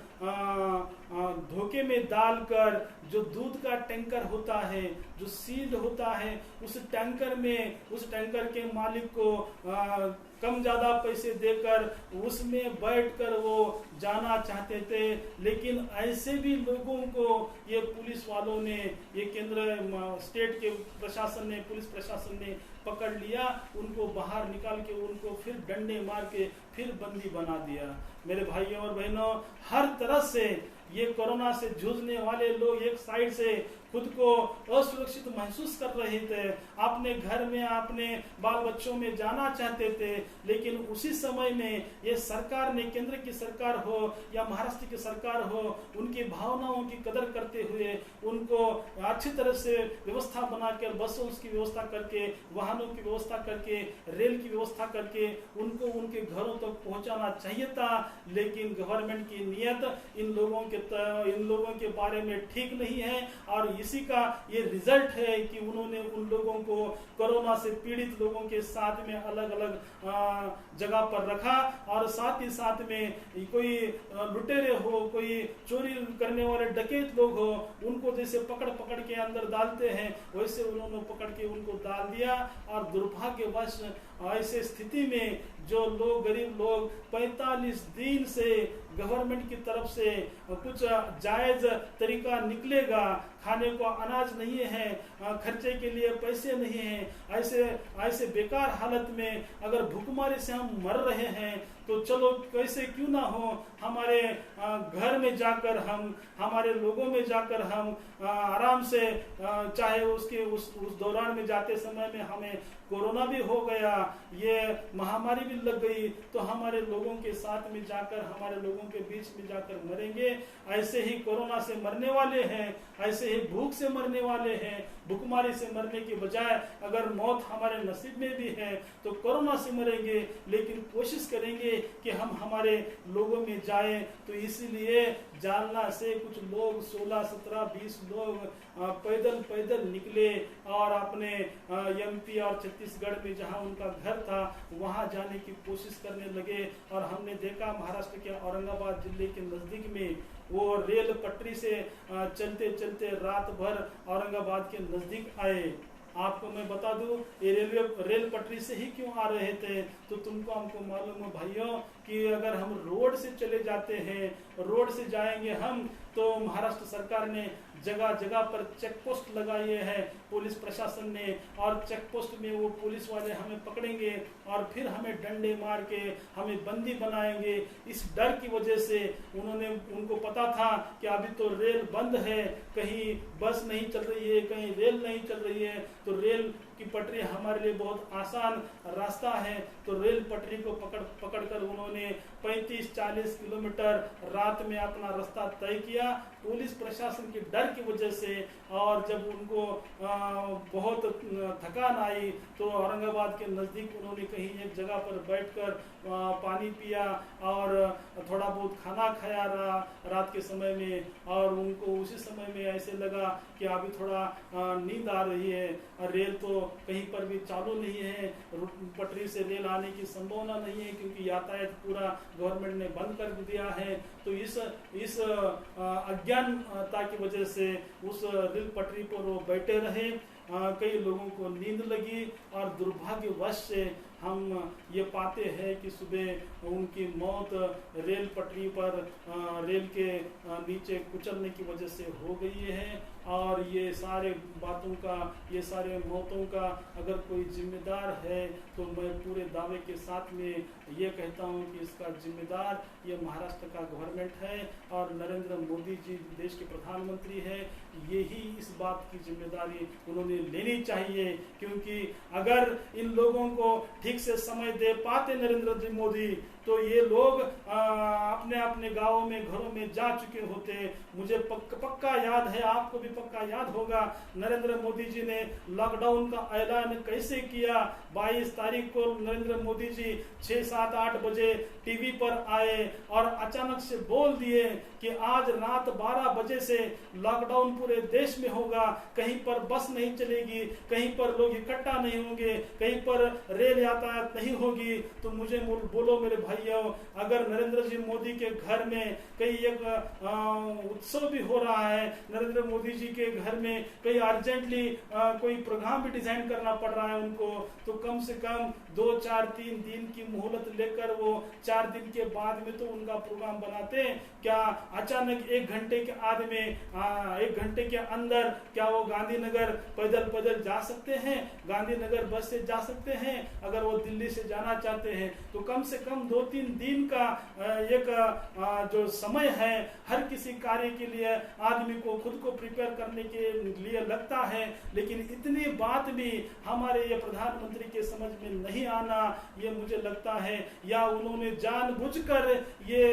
धोखे में डालकर, जो दूध का टैंकर होता है, जो सील्ड होता है, उस टैंकर के मालिक को कम ज्यादा पैसे देकर उसमें बैठकर वो जाना चाहते थे। लेकिन ऐसे भी लोगों को ये पुलिस वालों ने, ये केंद्र स्टेट के प्रशासन ने, पुलिस प्रशासन ने पकड़ लिया, उनको बाहर निकाल के उनको फिर डंडे मार के फिर बंदी बना दिया। मेरे भाइयों और बहनों, हर तरह से ये कोरोना से जूझने वाले लोग एक साइड से खुद को असुरक्षित महसूस कर रहे थे, अपने घर में अपने बाल बच्चों में जाना चाहते थे, लेकिन उसी समय में ये सरकार ने, केंद्र की सरकार हो या महाराष्ट्र की सरकार हो, उनकी भावनाओं की कदर करते हुए उनको अच्छी तरह से व्यवस्था बनाकर, बसों की व्यवस्था करके, वाहनों की व्यवस्था करके, रेल की व्यवस्था करके उनको उनके घरों तक पहुंचाना चाहिए था। लेकिन गवर्नमेंट की नियत इन लोगों के बारे में ठीक नहीं है, और इसी का ये रिजल्ट है कि उन्होंने उन लोगों को, कोरोना से पीड़ित लोगों के साथ में अलग अलग जगह पर रखा, और साथ ही साथ में कोई लुटेरे हो, कोई चोरी करने वाले डकैत लोग हो, उनको जैसे पकड़ पकड़ के अंदर डालते हैं वैसे उन्होंने पकड़ के उनको डाल दिया। और दुर्भाग्यवश ऐसे स्थिति में जो लोग, गरीब लोग 45 दिन से गवर्नमेंट की तरफ से कुछ जायज तरीका निकलेगा, खाने को अनाज नहीं है, खर्चे के लिए पैसे नहीं है, ऐसे बेकार हालत में अगर भूखमरी से हम मर रहे हैं तो चलो कैसे क्यों ना हो, हमारे घर में जाकर हम, हमारे लोगों में जाकर हम आराम से, चाहे उसके उस दौरान में जाते समय में हमें कोरोना भी हो गया, ये महामारी भी लग गई, तो हमारे लोगों के साथ में जाकर, हमारे लोगों के बीच में जाकर मरेंगे। ऐसे ही कोरोना से मरने वाले हैं, ऐसे ही भूख से मरने वाले हैं। भूखमारी से मरने के बजाय अगर मौत हमारे नसीब में भी है तो कोरोना से मरेंगे, लेकिन कोशिश करेंगे कि हम हमारे लोगों में जाएं। तो इसीलिए जालना से कुछ लोग 16, 17, 20 लोग पैदल निकले और अपने एमपी और छत्तीसगढ़ में जहां उनका घर था वहां जाने की कोशिश करने लगे। और हमने देखा महाराष्ट्र के औरंगाबाद जिले के नजदीक में वो रेल पटरी से चलते चलते रात भर औरंगाबाद के नजदीक आए। आपको मैं बता दूं, ये रेल पटरी से ही क्यों आ रहे थे, तो तुमको हमको मालूम है भाइयों कि अगर हम रोड से चले जाते हैं, रोड से जाएंगे हम, तो महाराष्ट्र सरकार ने जगह जगह पर चेक पोस्ट लगाए हैं पुलिस प्रशासन ने, और चेक पोस्ट में वो पुलिस वाले हमें पकड़ेंगे और फिर हमें डंडे मार के हमें बंदी बनाएंगे। इस डर की वजह से उनको पता था कि अभी तो रेल बंद है, कहीं बस नहीं चल रही है, कहीं रेल नहीं चल रही है, तो रेल की पटरी हमारे लिए बहुत आसान रास्ता है। तो रेल पटरी को पकड़कर उन्होंने 35-40 किलोमीटर रात में अपना रास्ता तय किया पुलिस प्रशासन के डर की वजह से। और जब उनको बहुत थकान आई तो औरंगाबाद के नजदीक उन्होंने कहीं एक जगह पर बैठकर पानी पिया और थोड़ा बहुत खाना खाया रात के समय में, और उनको उसी समय में ऐसे लगा कि अभी थोड़ा नींद आ रही है, रेल तो कहीं पर भी चालू नहीं है, पटरी से रेल आने की संभावना नहीं है क्योंकि यातायात पूरा गवर्नमेंट ने बंद कर दिया है। तो इस अज्ञानता की वजह से उस रेल पटरी पर वो बैठे रहे। कई लोगों को नींद लगी और दुर्भाग्यवश से हम ये पाते हैं कि सुबह उनकी मौत रेल पटरी पर रेल के नीचे कुचलने की वजह से हो गई है। और ये सारे बातों का, ये सारे मौतों का अगर कोई जिम्मेदार है तो मैं पूरे दावे के साथ में ये कहता हूँ कि इसका जिम्मेदार ये महाराष्ट्र का गवर्नमेंट है और नरेंद्र मोदी जी देश के प्रधानमंत्री है। यही इस बात की जिम्मेदारी उन्होंने लेनी चाहिए, क्योंकि अगर इन लोगों को ठीक से समय दे पाते नरेंद्र मोदी तो ये लोग अपने अपने गांवों में, घरों में जा चुके होते। मुझे पक्का याद है, आपको भी पक्का याद होगा, नरेंद्र मोदी जी ने लॉकडाउन का ऐलान कैसे किया। 22 तारीख को नरेंद्र मोदी जी 6, 7, 8 बजे टीवी पर आए और अचानक से बोल दिए कि आज रात 12 बजे से लॉकडाउन पूरे देश में होगा, कहीं पर बस नहीं चलेगी, कहीं पर लोग इकट्ठा नहीं होंगे, कहीं पर रेल यात्रा यातायात नहीं होगी तो मुझे बोलो मेरे भाइयों, अगर नरेंद्र जी मोदी के घर में कहीं एक उत्सव भी हो रहा है, नरेंद्र मोदी जी के घर में कहीं अर्जेंटली कोई प्रोग्राम भी डिजाइन करना पड़ रहा है उनको, तो कम से कम 2, 4, 3 दिन की मोहलत लेकर वो 4 दिन के बाद में तो उनका प्रोग्राम बनाते। क्या अचानक 1 घंटे के में 1 घंटे के अंदर क्या वो गांधीनगर पैदल जा सकते हैं, गांधीनगर बस से जा सकते हैं? अगर वो दिल्ली से जाना चाहते हैं तो कम से कम 2-3 दिन का एक जो समय है हर किसी कार्य के लिए आदमी को खुद को प्रिपेयर करने के लिए लगता है। लेकिन इतनी बात भी हमारे ये प्रधानमंत्री के समझ में नहीं आना, ये मुझे लगता है या उन्होंने जानबूझकर ये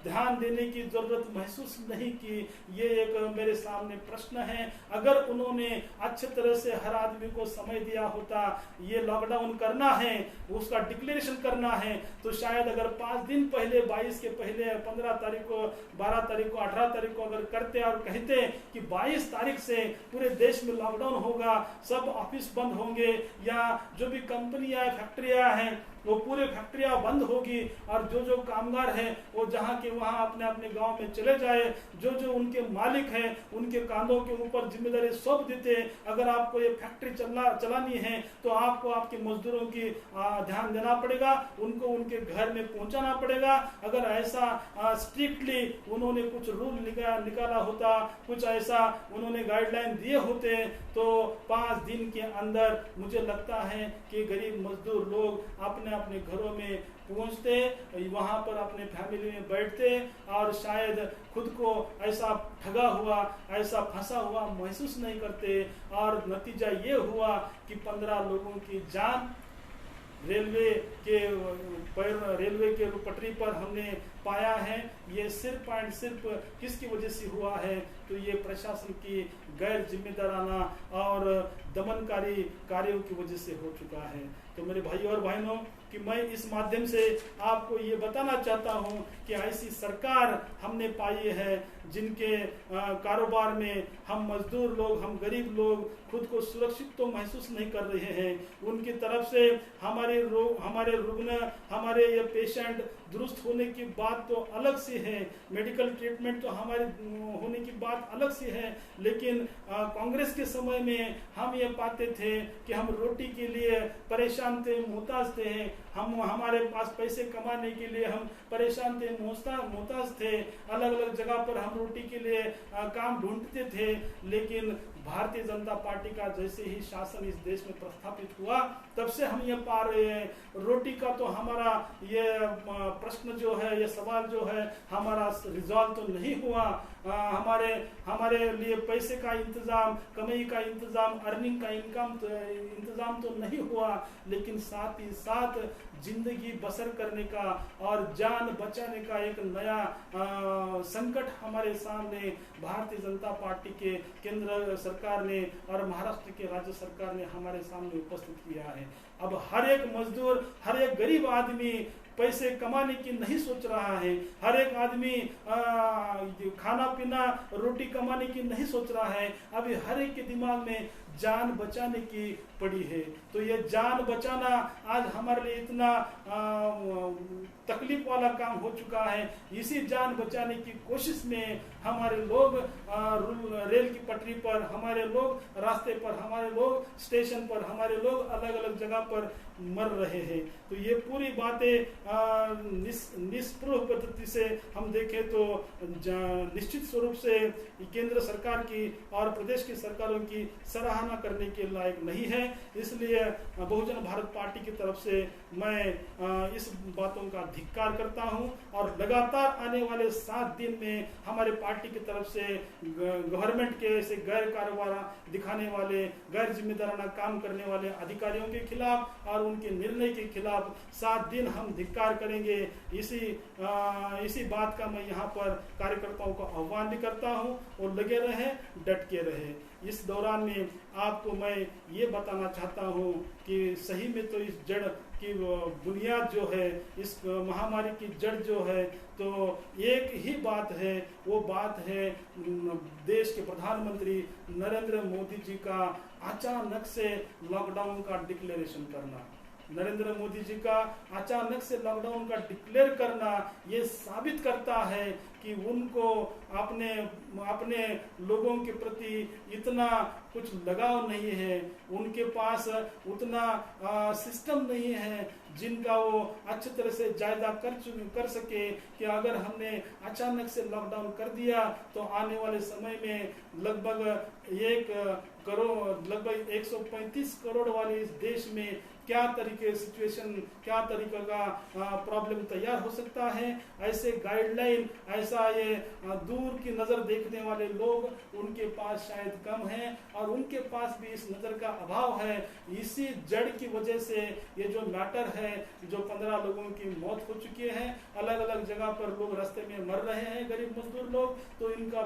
ध्यान देने की जरूरत महसूस नहीं की, ये एक मेरे सामने प्रश्न है। अगर उन्होंने अच्छे तरह से हर आदमी को समय दिया होता, ये लॉकडाउन करना है, उसका डिक्लेरेशन करना है, तो शायद अगर 5 दिन पहले 22 के पहले 15 तारीख को, 12 तारीख को, 18 तारीख को अगर करते और कहते कि 22 तारीख से पूरे देश में लॉकडाउन होगा, सब ऑफिस बंद होंगे या जो भी कंपनियां फैक्ट्रियां हैं वो पूरे फैक्ट्रियां बंद होगी और जो कामगार हैं वो जहां के वहां अपने अपने गांव में चले जाए, जो उनके मालिक हैं उनके कांधों के ऊपर जिम्मेदारी सौंप देते। अगर आपको ये फैक्ट्री चलानी है तो आपको आपके मजदूरों की ध्यान देना पड़ेगा, उनको उनके घर में पहुंचाना पड़ेगा। अगर ऐसा स्ट्रिक्टली उन्होंने कुछ रूल निकाला होता, कुछ ऐसा उन्होंने गाइडलाइन दिए होते तो 5 दिन के अंदर मुझे लगता है कि गरीब मजदूर लोग अपने अपने घरों में पहुंचते, वहां पर अपने फैमिली में बैठते और शायद खुद को ऐसा ठगा हुआ, ऐसा फंसा हुआ महसूस नहीं करते। और नतीजा ये हुआ कि 15 लोगों की जान रेलवे के पटरी पर हमने पाया है। ये सिर्फ एंड सिर्फ किसकी वजह से हुआ है? तो ये प्रशासन की गैर जिम्मेदाराना और दमनकारी कार्यों की वजह से हो चुका है। तो मेरे भाइयों और बहनों कि मैं इस माध्यम से आपको ये बताना चाहता हूँ कि ऐसी सरकार हमने पाई है जिनके कारोबार में हम मजदूर लोग, हम गरीब लोग खुद को सुरक्षित तो महसूस नहीं कर रहे हैं। उनकी तरफ से हमारे रुग्ण, हमारे ये पेशेंट दुरुस्त होने की बात तो अलग सी है, मेडिकल ट्रीटमेंट तो हमारे होने की बात अलग सी है। लेकिन कांग्रेस के समय में हम ये पाते थे कि हम रोटी के लिए परेशान थे, मोहताज थे, हमारे पास पैसे कमाने के लिए हम परेशान थे, मोहताज थे, अलग अलग जगह पर हम रोटी के लिए काम ढूंढते थे। लेकिन भारतीय जनता पार्टी का जैसे ही शासन इस देश में प्रस्थापित हुआ तब से हम ये पा रहे हैं रोटी का तो हमारा ये प्रश्न जो है, ये सवाल जो है हमारा रिजॉल्व तो नहीं हुआ। हमारे लिए पैसे का इंतजाम, कमाई का इंतजाम, अर्निंग का इंतजाम तो नहीं हुआ, लेकिन साथ ही साथ जिंदगी बसर करने का और जान बचाने का एक नया संकट हमारे सामने भारतीय जनता पार्टी के केंद्र सरकार ने और महाराष्ट्र के राज्य सरकार ने हमारे सामने उपस्थित किया है। अब हर एक मजदूर, हर एक गरीब आदमी पैसे कमाने की नहीं सोच रहा है, हर एक आदमी खाना पीना रोटी कमाने की नहीं सोच रहा है। अभी हर एक के दिमाग में जान बचाने की पड़ी है। तो ये जान बचाना आज हमारे लिए इतना तकलीफ वाला काम हो चुका है। इसी जान बचाने की कोशिश में हमारे लोग रेल की पटरी पर, हमारे लोग रास्ते पर, हमारे लोग स्टेशन पर, हमारे लोग अलग अलग जगह पर मर रहे हैं। तो ये पूरी बातें निष्पृह पद्धति से हम देखें तो निश्चित स्वरूप से केंद्र सरकार की और प्रदेश की सरकारों की सराहना करने के लायक नहीं है। इसलिए बहुजन भारत पार्टी की तरफ से मैं इस बातों का धिक्कार करता हूं और लगातार आने वाले 7 दिन में हमारे पार्टी की तरफ से गवर्नमेंट के ऐसे गैर कारोबार दिखाने वाले, गैर जिम्मेदाराना काम करने वाले अधिकारियों के खिलाफ और उनके निर्णय के खिलाफ 7 दिन हम धिक्कार करेंगे। इसी बात का मैं यहाँ पर कार्यकर्ताओं को आह्वान भी करता हूँ और लगे रहे, डट के रहे। इस दौरान में आपको मैं ये बताना चाहता हूँ कि सही में तो इस जड़ की बुनियाद जो है, इस महामारी की जड़ जो है, तो एक ही बात है, वो बात है देश के प्रधानमंत्री नरेंद्र मोदी जी का अचानक से लॉकडाउन का डिक्लेरेशन करना। नरेंद्र मोदी जी का अचानक से लॉकडाउन का डिक्लेयर करना ये साबित करता है कि उनको अपने लोगों के प्रति इतना कुछ लगाव नहीं है, उनके पास उतना सिस्टम नहीं है जिनका वो अच्छी तरह से जायजा कर सके कि अगर हमने अचानक से लॉकडाउन कर दिया तो आने वाले समय में लगभग 135 करोड़ वाले इस देश में क्या तरीके का प्रॉब्लम तैयार हो सकता है। ऐसे गाइडलाइन, ऐसा ये दूर की नजर देखने वाले लोग उनके पास शायद कम हैं और उनके पास भी इस नजर का अभाव है। इसी जड़ की वजह से ये जो मैटर है, जो 15 लोगों की मौत हो चुकी है, अलग अलग जगह पर लोग रास्ते में मर रहे हैं, गरीब मजदूर लोग, तो इनका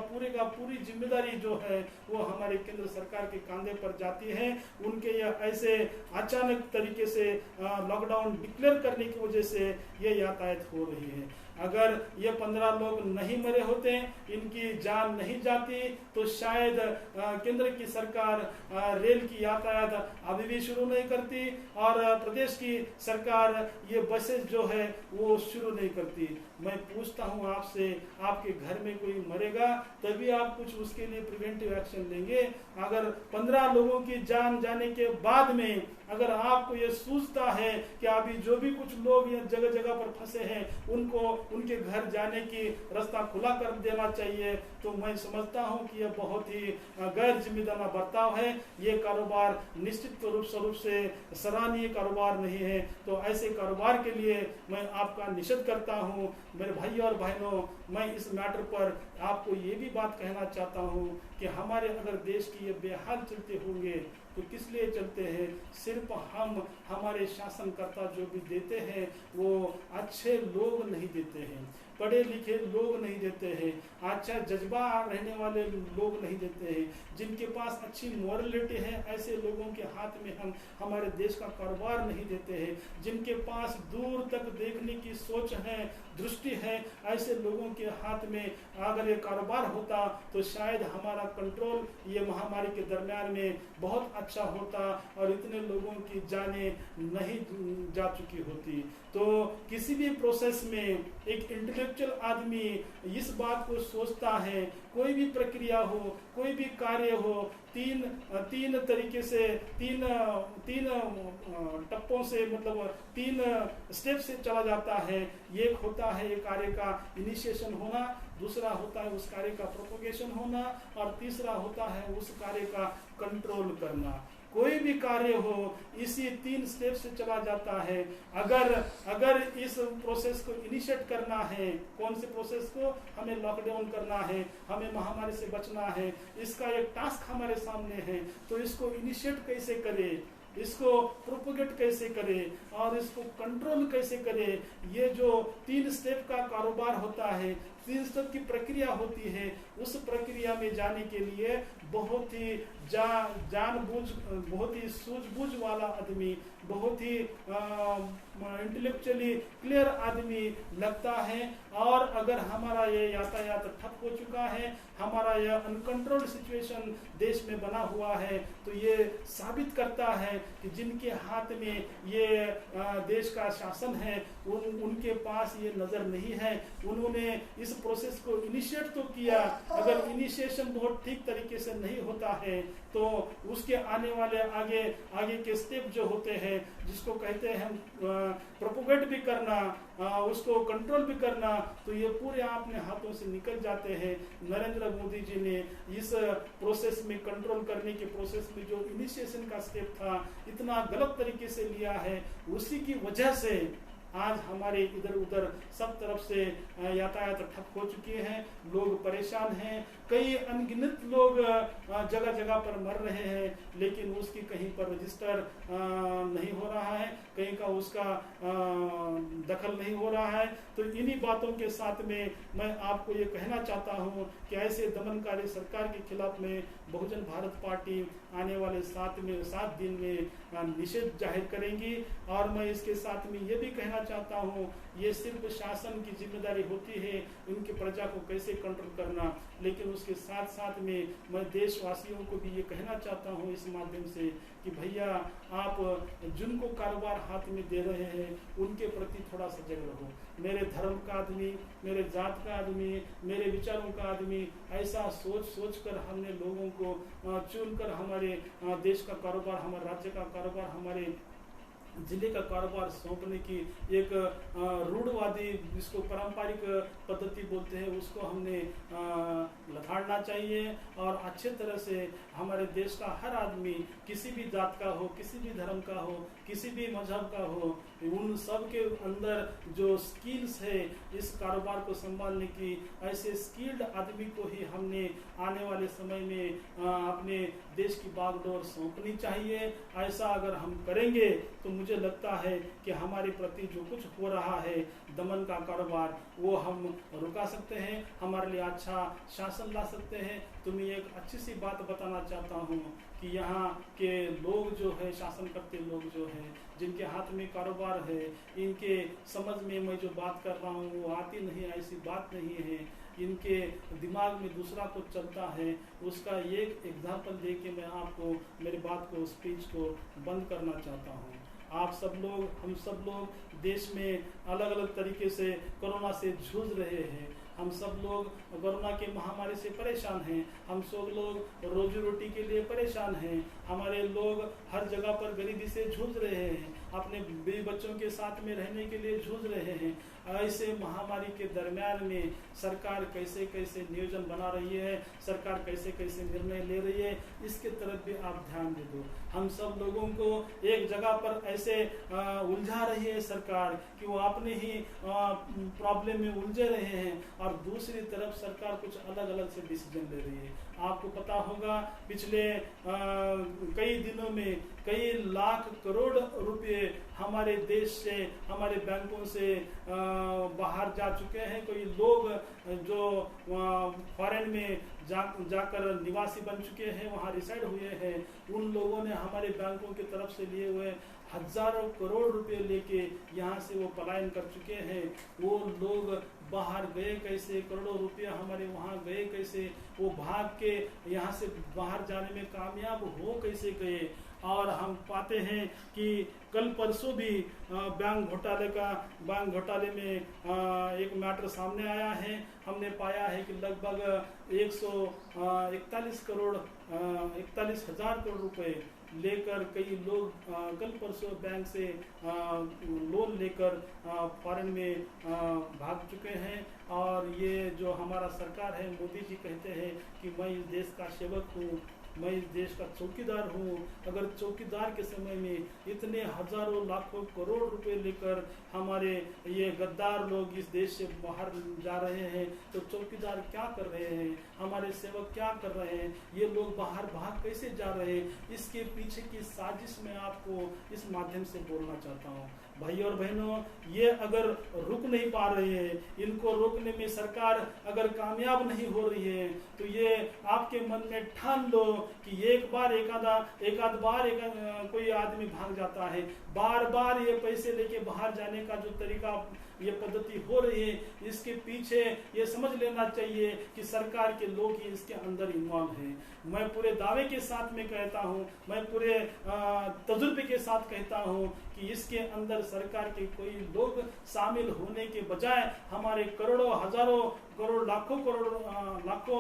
पूरी जिम्मेदारी जो है वो हमारे केंद्र सरकार के कंधे पर जाती है। उनके यह ऐसे अचानक तरीके से लॉकडाउन डिक्लेयर करने की वजह से ये यातायात हो रही है। अगर ये 15 लोग नहीं मरे होते, इनकी जान नहीं जाती, तो शायद केंद्र की सरकार रेल की यातायात अभी भी शुरू नहीं करती और प्रदेश की सरकार ये बसेस जो है वो शुरू नहीं करती। मैं पूछता हूँ आपसे, आपके घर में कोई मरेगा तभी आप कुछ उसके लिए प्रिवेंटिव एक्शन लेंगे। अगर 15 लोगों की जान जाने के बाद में अगर आपको ये सूझता है कि अभी जो भी कुछ लोग ये जगह जगह पर फंसे हैं उनको उनके घर जाने की रास्ता खुला कर देना चाहिए, तो मैं समझता हूं कि यह बहुत ही गैर जिम्मेदार बर्ताव है। ये कारोबार निश्चित रूप से सराहनीय कारोबार नहीं है। तो ऐसे कारोबार के लिए मैं आपका निषेध करता हूं। मेरे भाई और बहनों, मैं इस मैटर पर आपको ये भी बात कहना चाहता हूं कि हमारे अगर देश की ये बेहाल चलते होंगे तो किस लिए चलते हैं? सिर्फ हमारे शासनकर्ता जो भी देते हैं वो अच्छे लोग नहीं देते हैं, पढ़े लिखे लोग नहीं देते हैं, अच्छा जज्बा रहने वाले लोग नहीं देते हैं, जिनके पास अच्छी मॉरलिटी है ऐसे लोगों के हाथ में हम हमारे देश का कारोबार नहीं देते हैं, जिनके पास दूर तक देखने की सोच है, दृष्टि है, ऐसे लोगों के हाथ में अगर ये कारोबार होता तो शायद हमारा कंट्रोल ये महामारी के दरमियान में बहुत अच्छा होता और इतने लोगों की जानें नहीं जा चुकी होती। तो किसी भी प्रोसेस में एक इंटेलेक्चुअल आदमी इस बात को सोचता है, कोई भी प्रक्रिया हो, कोई भी कार्य हो, तीन तरीके से तीन टप्पों से मतलब 3 स्टेप से चला जाता है। एक होता है ये कार्य का इनिशिएशन होना, दूसरा होता है उस कार्य का प्रोपोगेशन होना और तीसरा होता है उस कार्य का कंट्रोल करना। कोई भी कार्य हो इसी 3 स्टेप से चला जाता है। अगर इस प्रोसेस को इनिशिएट करना है, कौन से प्रोसेस को? हमें लॉकडाउन करना है, हमें महामारी से बचना है, इसका एक टास्क हमारे सामने है, तो इसको इनिशिएट कैसे करें, इसको प्रोपोगेट कैसे करें और इसको कंट्रोल कैसे करें। ये जो 3 स्टेप का कारोबार होता है, 3 स्टेप की प्रक्रिया होती है, उस प्रक्रिया में जाने के लिए बहुत ही बहुत ही सूझबूझ वाला आदमी, बहुत ही इंटेलेक्चुअली क्लियर आदमी लगता है। और अगर हमारा ये यातायात ठप हो चुका है, हमारा यह अनकंट्रोल्ड सिचुएशन देश में बना हुआ है, तो ये साबित करता है कि जिनके हाथ में ये देश का शासन है उनके पास ये नजर नहीं है। उन्होंने इस प्रोसेस को इनिशिएट तो किया, अगर इनिशिएशन बहुत ठीक तरीके से नहीं होता है तो उसके आने वाले आगे के स्टेप जो होते हैं, जिसको कहते हैं प्रोपोगेट भी करना, उसको कंट्रोल भी करना, तो ये पूरे अपने हाथों से निकल जाते हैं। नरेंद्र मोदी जी ने इस प्रोसेस में, कंट्रोल करने के प्रोसेस में जो इनिशिएशन का स्टेप था, इतना गलत तरीके से लिया है। उसी की वजह से आज हमारे इधर उधर सब तरफ से यातायात ठप हो चुके हैं, लोग परेशान हैं, कई अनगिनत लोग जगह जगह पर मर रहे हैं, लेकिन उसकी कहीं पर रजिस्टर नहीं हो रहा है, कहीं का उसका दखल नहीं हो रहा है। तो इन्हीं बातों के साथ में मैं आपको ये कहना चाहता हूँ कि ऐसे दमनकारी सरकार के खिलाफ में बहुजन भारत पार्टी आने वाले 7 दिन में निषेध जाहिर करेंगी। और मैं इसके साथ में ये भी कहना चाहता हूँ, ये सिर्फ शासन की जिम्मेदारी होती है उनकी प्रजा को कैसे कंट्रोल करना, लेकिन उसके साथ साथ में मैं देशवासियों को भी ये कहना चाहता हूँ इस माध्यम से कि भैया आप जिनको कारोबार हाथ में दे रहे हैं उनके प्रति थोड़ा सजग रहो। मेरे धर्म का आदमी, मेरे जात का आदमी, मेरे विचारों का आदमी, ऐसा सोच कर हमने लोगों को चुनकर हमारे देश का कारोबार, हमारे राज्य का कारोबार, हमारे जिले का कारोबार सौंपने की एक रूढ़वादी, जिसको पारंपरिक पद्धति बोलते हैं, उसको हमने लथाड़ना चाहिए और अच्छे तरह से हमारे देश का हर आदमी, किसी भी जात का हो, किसी भी धर्म का हो, किसी भी मजहब का हो, उन सब के अंदर जो स्किल्स है इस कारोबार को संभालने की, ऐसे स्किल्ड आदमी को ही हमने आने वाले समय में अपने देश की बागडोर सौंपनी चाहिए। ऐसा अगर हम करेंगे तो मुझे लगता है कि हमारे प्रति जो कुछ हो रहा है दमन का कारोबार, वो हम रुका सकते हैं, हमारे लिए अच्छा शासन ला सकते हैं। तो मैं एक अच्छी सी बात बताना चाहता हूँ कि यहाँ के लोग जो है, शासन करते लोग जो है, जिनके हाथ में कारोबार है, इनके समझ में मैं जो बात कर रहा हूँ वो आती नहीं, ऐसी बात नहीं है। इनके दिमाग में दूसरा कुछ चलता है। उसका एक एग्जाम्पल दे के मैं आपको मेरी बात को, स्पीच को बंद करना चाहता हूँ। आप सब लोग, हम सब लोग देश में अलग अलग तरीके से कोरोना से जूझ रहे हैं। हम सब लोग कोरोना की महामारी से परेशान हैं। हम सब लोग रोजी रोटी के लिए परेशान हैं। हमारे लोग हर जगह पर गरीबी से जूझ रहे हैं, अपने बीवी बच्चों के साथ में रहने के लिए जूझ रहे हैं। ऐसे महामारी के दरमियान में सरकार कैसे कैसे नियोजन बना रही है, सरकार कैसे कैसे निर्णय ले रही है, इसके तरफ भी आप ध्यान दे दो। हम सब लोगों को एक जगह पर ऐसे उलझा रही है सरकार कि वो अपने ही प्रॉब्लम में उलझे रहे हैं, और दूसरी तरफ सरकार कुछ अलग अलग से डिसीजन ले रही है। आपको पता होगा पिछले कई दिनों में कई लाख करोड़ रुपए हमारे देश से, हमारे बैंकों से बाहर जा चुके हैं। कोई लोग जो फॉरेन में जाकर निवासी बन चुके हैं, वहाँ रिसाइड हुए हैं, उन लोगों ने हमारे बैंकों की तरफ से लिए हुए हजारों करोड़ रुपए लेके यहाँ से वो पलायन कर चुके हैं। वो लोग बाहर गए कैसे, करोड़ों रुपया हमारे वहाँ गए कैसे, वो भाग के यहाँ से बाहर जाने में कामयाब हो कैसे गए। और हम पाते हैं कि कल परसों भी बैंक घोटाले में एक मैटर सामने आया है। हमने पाया है कि लगभग 41,41,000 करोड़ रुपए लेकर कई लोग कल परसों बैंक से लोन लेकर फॉरेन में भाग चुके हैं। और ये जो हमारा सरकार है, मोदी जी कहते हैं कि मैं इस देश का सेवक हूँ, मैं इस देश का चौकीदार हूँ। अगर चौकीदार के समय में इतने हजारों लाखों करोड़ रुपए लेकर हमारे ये गद्दार लोग इस देश से बाहर जा रहे हैं, तो चौकीदार क्या कर रहे हैं, हमारे सेवक क्या कर रहे हैं, ये लोग बाहर भाग कैसे जा रहे हैं, इसके पीछे की साजिश में आपको इस माध्यम से बोलना चाहता हूँ। भाई और बहनों, ये अगर रुक नहीं पा रहे हैं, इनको रोकने में सरकार अगर कामयाब नहीं हो रही है, तो ये आपके मन में ठान लो कि एक आध बार कोई आदमी भाग जाता है, बार बार ये पैसे लेके बाहर जाने का जो तरीका, ये पद्धति हो रही है, इसके पीछे ये समझ लेना चाहिए कि सरकार के लोग ही इसके अंदर इन्वॉल्व हैं। मैं पूरे दावे के साथ में कहता हूँ, मैं पूरे तजुर्बे के साथ कहता हूँ कि इसके अंदर सरकार के कोई लोग शामिल होने के बजाय हमारे करोड़ों हजारों करोड़ लाखों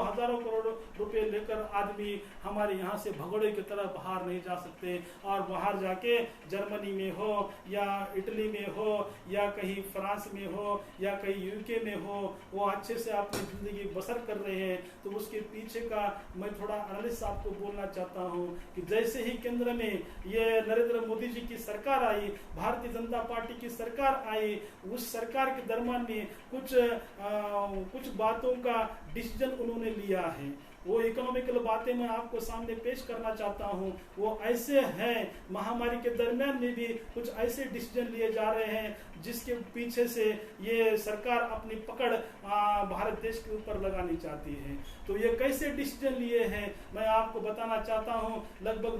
हजारों करोड़ रुपए लेकर आदमी हमारे यहाँ से भगोड़े की तरह बाहर नहीं जा सकते। और बाहर जाके जर्मनी में हो या इटली में हो या कहीं फ्रांस में हो या कहीं यूके में हो, वो अच्छे से अपनी जिंदगी बसर कर रहे हैं। तो उसके पीछे का मैं थोड़ा एनालिसिस आपको बोलना चाहता हूँ कि जैसे ही केंद्र में ये नरेंद्र मोदी जी की सरकार आई, भारतीय जनता पार्टी की सरकार आई, उस सरकार के दरमियान में कुछ बातों का डिसीजन उन्होंने लिया है। वो इकोनॉमिकल बातें मैं आपको सामने पेश करना चाहता हूँ। वो ऐसे हैं, महामारी के दरमियान में भी कुछ ऐसे डिसीजन लिए जा रहे हैं जिसके पीछे से ये सरकार अपनी पकड़ भारत देश के ऊपर लगानी चाहती है। तो ये कैसे डिसीजन लिए हैं मैं आपको बताना चाहता हूँ। लगभग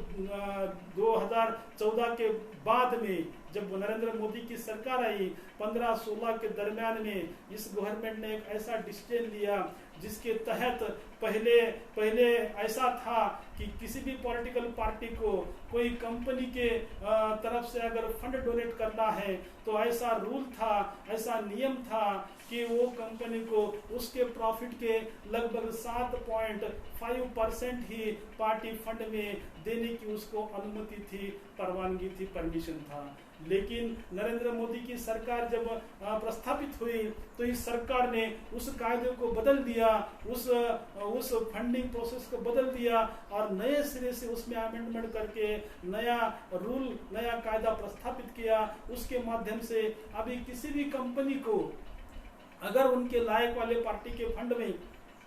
2014 के बाद में जब नरेंद्र मोदी की सरकार आई 15-16 के दरमियान में इस गवर्नमेंट ने एक ऐसा डिसीजन लिया जिसके तहत पहले ऐसा था कि किसी भी पॉलिटिकल पार्टी को कोई कंपनी के तरफ से अगर फंड डोनेट करना है तो ऐसा रूल था, ऐसा नियम था कि वो कंपनी को उसके प्रॉफिट के लगभग 7.5% ही पार्टी फंड में देने की उसको अनुमति थी, परवानगी थी, परमिशन था। लेकिन नरेंद्र मोदी की सरकार जब प्रस्थापित हुई तो इस सरकार ने उस कायदे को बदल दिया, उस फंडिंग प्रोसेस को बदल दिया और नए सिरे से उसमें अमेंडमेंट करके नया रूल, नया कायदा प्रस्तावित किया। उसके माध्यम से अभी किसी भी कंपनी को अगर उनके लायक वाले पार्टी के फंड में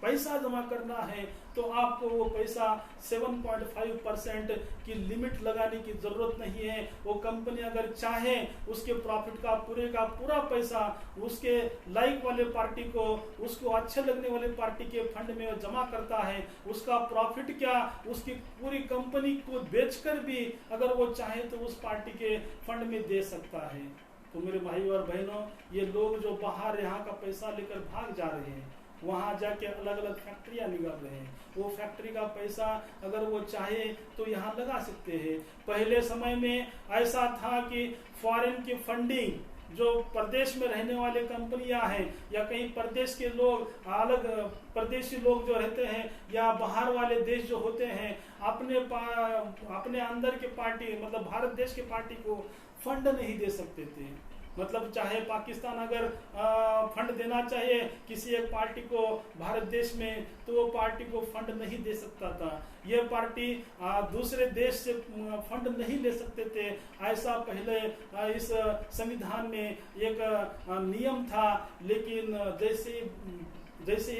पैसा जमा करना है तो आपको वो पैसा 7.5% की लिमिट लगाने की जरूरत नहीं है। वो कंपनी अगर चाहे उसके प्रॉफिट का पूरा पैसा उसके लाइक वाले पार्टी को, उसको अच्छे लगने वाले पार्टी के फंड में जमा करता है, उसका प्रॉफिट क्या उसकी पूरी कंपनी को बेचकर भी अगर वो चाहे तो उस पार्टी के फंड में दे सकता है। तो मेरे भाई और बहनों, ये लोग जो बाहर यहाँ का पैसा लेकर भाग जा रहे हैं, वहां जाके अलग अलग फैक्ट्रियां निकाल रहे हैं, वो फैक्ट्री का पैसा अगर वो चाहे तो यहाँ लगा सकते हैं। पहले समय में ऐसा था कि फॉरेन की फंडिंग जो प्रदेश में रहने वाले कंपनियां हैं या कहीं प्रदेश के लोग, अलग प्रदेशी लोग जो रहते हैं या बाहर वाले देश जो होते हैं, अपने अंदर के पार्टी मतलब भारत देश के पार्टी को फंड नहीं दे सकते थे। मतलब चाहे पाकिस्तान अगर फंड देना चाहिए किसी एक पार्टी को भारत देश में तो वो पार्टी को फंड नहीं दे सकता था। ये पार्टी दूसरे देश से फंड नहीं ले सकते थे। ऐसा पहले इस संविधान में एक नियम था। लेकिन जैसे ही जैसे ही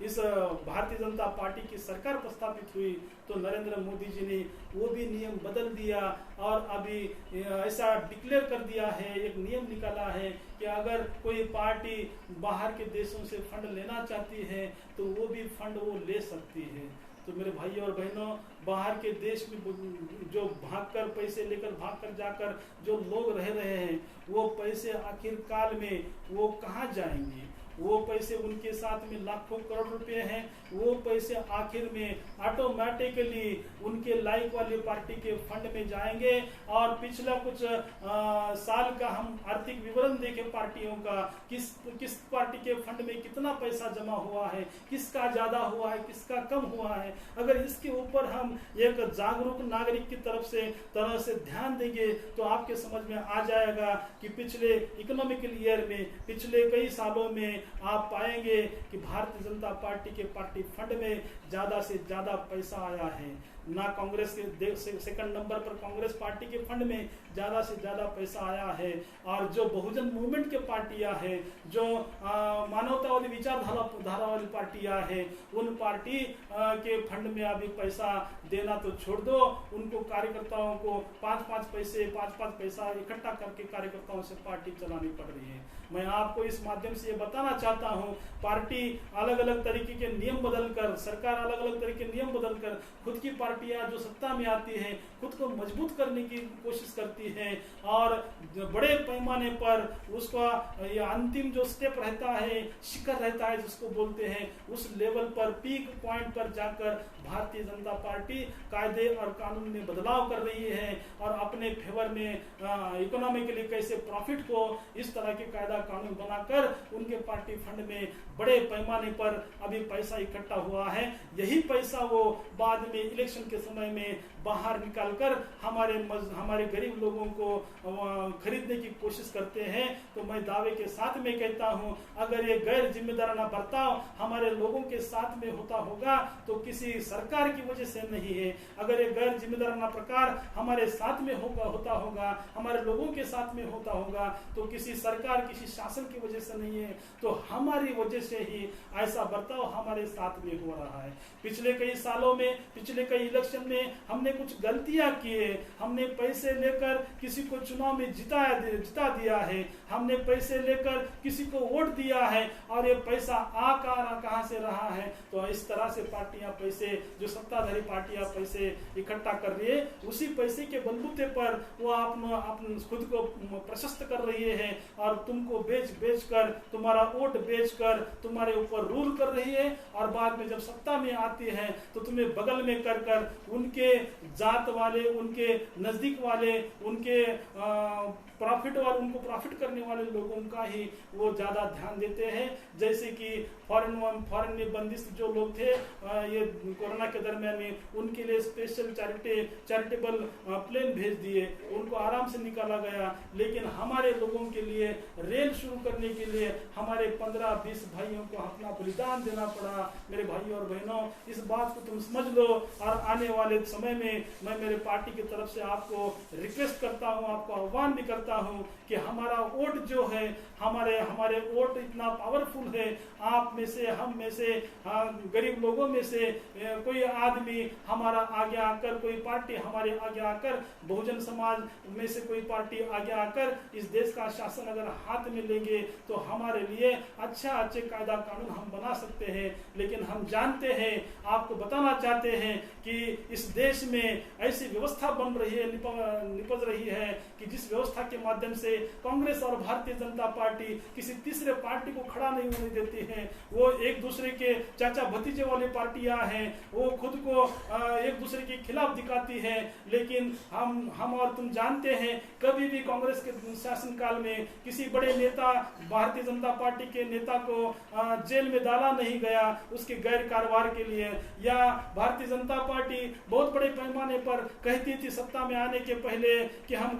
इस भारतीय जनता पार्टी की सरकार प्रस्तावित हुई तो नरेंद्र मोदी जी ने वो भी नियम बदल दिया और अभी ऐसा डिक्लेयर कर दिया है, एक नियम निकाला है कि अगर कोई पार्टी बाहर के देशों से फंड लेना चाहती है तो वो भी फंड वो ले सकती है। तो मेरे भाई और बहनों, बाहर के देश में जो भागकर पैसे लेकर भागकर जाकर जो लोग रह रहे हैं वो पैसे आखिर काल में वो कहाँ जाएंगे? वो पैसे उनके साथ में लाखों करोड़ रुपए हैं, वो पैसे आखिर में ऑटोमेटिकली उनके लाइक वाली पार्टी के फंड में जाएंगे। और पिछला कुछ साल का हम आर्थिक विवरण देखें पार्टियों का, किस पार्टी के फंड में कितना पैसा जमा हुआ है, किसका ज्यादा हुआ है, किसका कम हुआ है। अगर इसके ऊपर हम एक जागरूक नागरिक की तरह से ध्यान देंगे तो आपके समझ में आ जाएगा कि पिछले इकोनॉमिकल ईयर में, पिछले कई सालों में आप पाएंगे कि भारतीय जनता पार्टी के पार्टी फंड में ज्यादा से ज्यादा पैसा आया है। ना कांग्रेस के सेकंड नंबर पर कांग्रेस पार्टी के फंड में ज्यादा से ज्यादा पैसा आया है। और जो बहुजन मूवमेंट के पार्टियां हैं, जो मानवतावादी विचारधारा वाली पार्टियां हैं, उन पार्टी के फंड में अभी पैसा देना तो छोड़ दो, उनको कार्यकर्ताओं को 5-5 पैसा इकट्ठा करके कार्यकर्ताओं से पार्टी चलानी पड़ रही है। मैं आपको इस माध्यम से ये बताना चाहता हूँ, पार्टी अलग अलग तरीके के नियम बदलकर, सरकार अलग अलग तरीके के नियम बदलकर खुद की पार्टियां जो सत्ता में आती है खुद को मजबूत करने की कोशिश करती है और बड़े पैमाने पर उसका ये अंतिम जो स्टेप रहता है, शिखर रहता है जिसको बोलते हैं, उस लेवल पर पीक पॉइंट पर जाकर भारतीय जनता पार्टी कायदे और कानून में बदलाव कर रही है और अपने फेवर में इकोनॉमिकली कैसे प्रॉफिट को इस तरह के कायदा कानून बनाकर उनके पार्टी फंड में बड़े पैमाने पर अभी पैसा इकट्ठा हुआ है। यही पैसा वो बाद में इलेक्शन के समय में बाहर निकालकर हमारे गरीब लोगों को खरीदने की कोशिश करते हैं। तो मैं दावे के साथ में कहता हूं, अगर ये गैर जिम्मेदाराना बर्ताव हमारे लोगों के साथ में होता होगा तो किसी सरकार की वजह से नहीं है। अगर ये गैर जिम्मेदाराना प्रकार हमारे साथ में होता होगा, हमारे लोगों के साथ में होता होगा तो किसी सरकार, किसी शासन की वजह से नहीं है, तो हमारी वजह से ही ऐसा बर्ताव हमारे साथ में हो रहा है। पिछले कई सालों में, पिछले कई इलेक्शन में हमने कुछ गलतियां किए, हमने पैसे लेकर किसी को चुनाव में जिता दिया है, हमने पैसे लेकर किसी को वोट दिया है और ये पैसा कहां से रहा है। तो इस तरह से पार्टियां पैसे, जो सत्ताधारी पार्टियां पैसे इकट्ठा कर रही है, उसी पैसे के बलबूते पर वो आप खुद को प्रशस्त कर रही है और तुमको बेच कर, तुम्हारा वोट बेच कर तुम्हारे ऊपर रूल कर रही है। और बाद में जब सत्ता में आती है तो तुम्हें बगल में कर उनके जात वाले, उनके नजदीक वाले, उनके प्रॉफिट वाले, उनको प्रॉफिट करने वाले लोगों का ही वो ज्यादा ध्यान देते हैं। जैसे कि फॉरेन में बंदिश जो लोग थे ये कोरोना के दरमियान में, उनके लिए स्पेशल चैरिटेबल प्लेन भेज दिए, उनको आराम से निकाला गया। लेकिन हमारे लोगों के लिए रेल शुरू करने के लिए हमारे 15-20 भाइयों को अपना बलिदान देना पड़ा। मेरे भाइयों और बहनों, इस बात को तुम समझ लो और आने वाले समय में मैं मेरे पार्टी की तरफ से आपको रिक्वेस्ट करता हूँ, आपको आह्वान भी करता हूँ कि हमारा वोट जो है, हमारे वोट इतना पावरफुल है। आप में से, हम में से, गरीब लोगों में से कोई आदमी हमारा आगे आकर, कोई पार्टी हमारे आगे आकर, बहुजन समाज में से कोई पार्टी आगे आकर इस देश का शासन अगर हाथ में लेंगे तो हमारे लिए अच्छे कायदा कानून हम बना सकते हैं। लेकिन हम जानते हैं, आपको बताना चाहते हैं कि इस देश में ऐसी व्यवस्था बन रही है, निपज रही है कि जिस व्यवस्था के माध्यम से कांग्रेस और भारतीय जनता पार्टी किसी तीसरे पार्टी को खड़ा नहीं होने देती है। वो एक दूसरे के चाचा भतीजे वाली पार्टियां हैं, वो खुद को एक दूसरे के खिलाफ दिखाती है। लेकिन हम और तुम जानते हैं, कभी भी कांग्रेस के शासनकाल में किसी बड़े नेता, भारतीय जनता पार्टी के नेता को जेल में डाला नहीं गया उसके गैर कारोबार के लिए। या भारतीय जनता पार्टी बहुत बड़े पैमाने पर कहती थी सत्ता में आने के पहले कि हम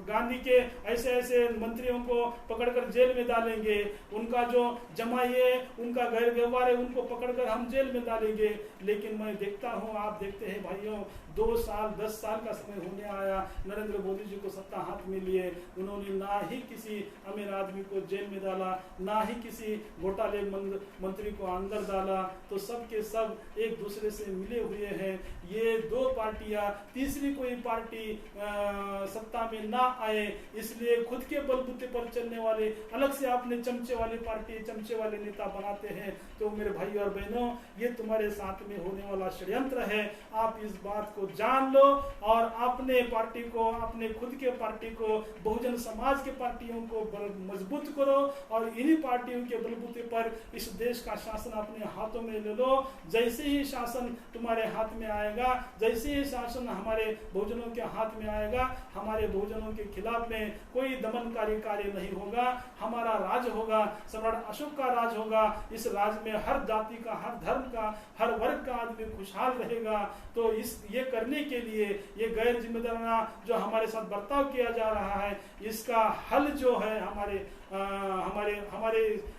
गांधी के ऐसे मंत्रियों को पकड़कर जेल में डालेंगे, उनका जो जमाई है, उनका गैर व्यवहार है, उनको पकड़कर हम जेल में डालेंगे। लेकिन मैं देखता हूं, आप देखते हैं भाइयों, 2 साल 10 साल का समय होने आया, नरेंद्र मोदी जी को सत्ता हाथ में लिए, उन्होंने ना ही किसी अमीर आदमी को जेल में डाला, ना ही किसी घोटाले मंत्री को अंदर डाला। तो सब के सब एक दूसरे से मिले हुए हैं। ये 2 पार्टियां, तीसरी कोई पार्टी सत्ता में ना आए, इसलिए खुद के बलबूते पर चलने वाले, अलग से अपने चमचे वाली पार्टी, चमचे वाले नेता बनाते हैं। तो मेरे भाई और बहनों, ये तुम्हारे साथ में होने वाला षड्यंत्र है। आप इस बात को जान लो और अपने पार्टी को, अपने खुद के पार्टी को, बहुजन समाज के पार्टियों को मजबूत करो और इन्हीं पार्टियों के बलबूते पर इस देश का शासन अपने हाथों में ले लो। जैसे ही शासन तुम्हारे हाथ में आएगा, जैसे ही शासन हमारे बहुजनों के हाथ में आएगा, हमारे बहुजनों के खिलाफ में कोई दमनकारी कार्य नहीं होगा। हमारा राज होगा, सम्राट अशोक का राज होगा। इस राज में हर जाति का, हर धर्म का, हर वर्ग का आदमी खुशहाल रहेगा। तो ये करने के लिए ये गैर जिम्मेदाराना जो हमारे साथ बर्ताव किया जा रहा है, इसका हल जो है हमारे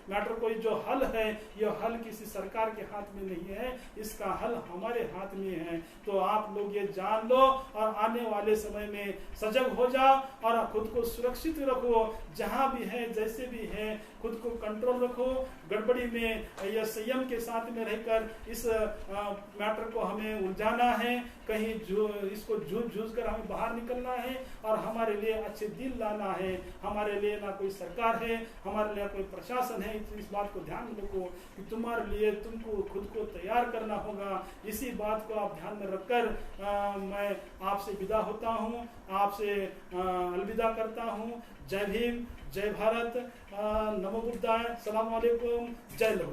मैटर को जो हल है, ये हल किसी सरकार के हाथ में नहीं है, इसका हल हमारे हाथ में है। तो आप लोग ये जान लो और आने वाले समय में सजग हो जाओ और खुद को सुरक्षित रखो। जहां भी है, जैसे भी है, खुद को कंट्रोल रखो। गड़बड़ी में या संयम के साथ में रहकर इस मैटर को हमें उलझाना है, कहीं इसको जूझ कर हमें बाहर निकलना है और हमारे लिए अच्छे दिन लाना है। हमारे लिए ना कोई सरकार है, हमारे लिए कोई प्रशासन है। इस बात को ध्यान रखो कि तुम्हारे लिए तुमको खुद को तैयार करना होगा। इसी बात को आप ध्यान में रखकर मैं आपसे विदा होता हूँ, आपसे अलविदा करता हूँ। जय भीम, जय भारत, नमो बुद्धाय, सलाम वालेकुम, जय लहू।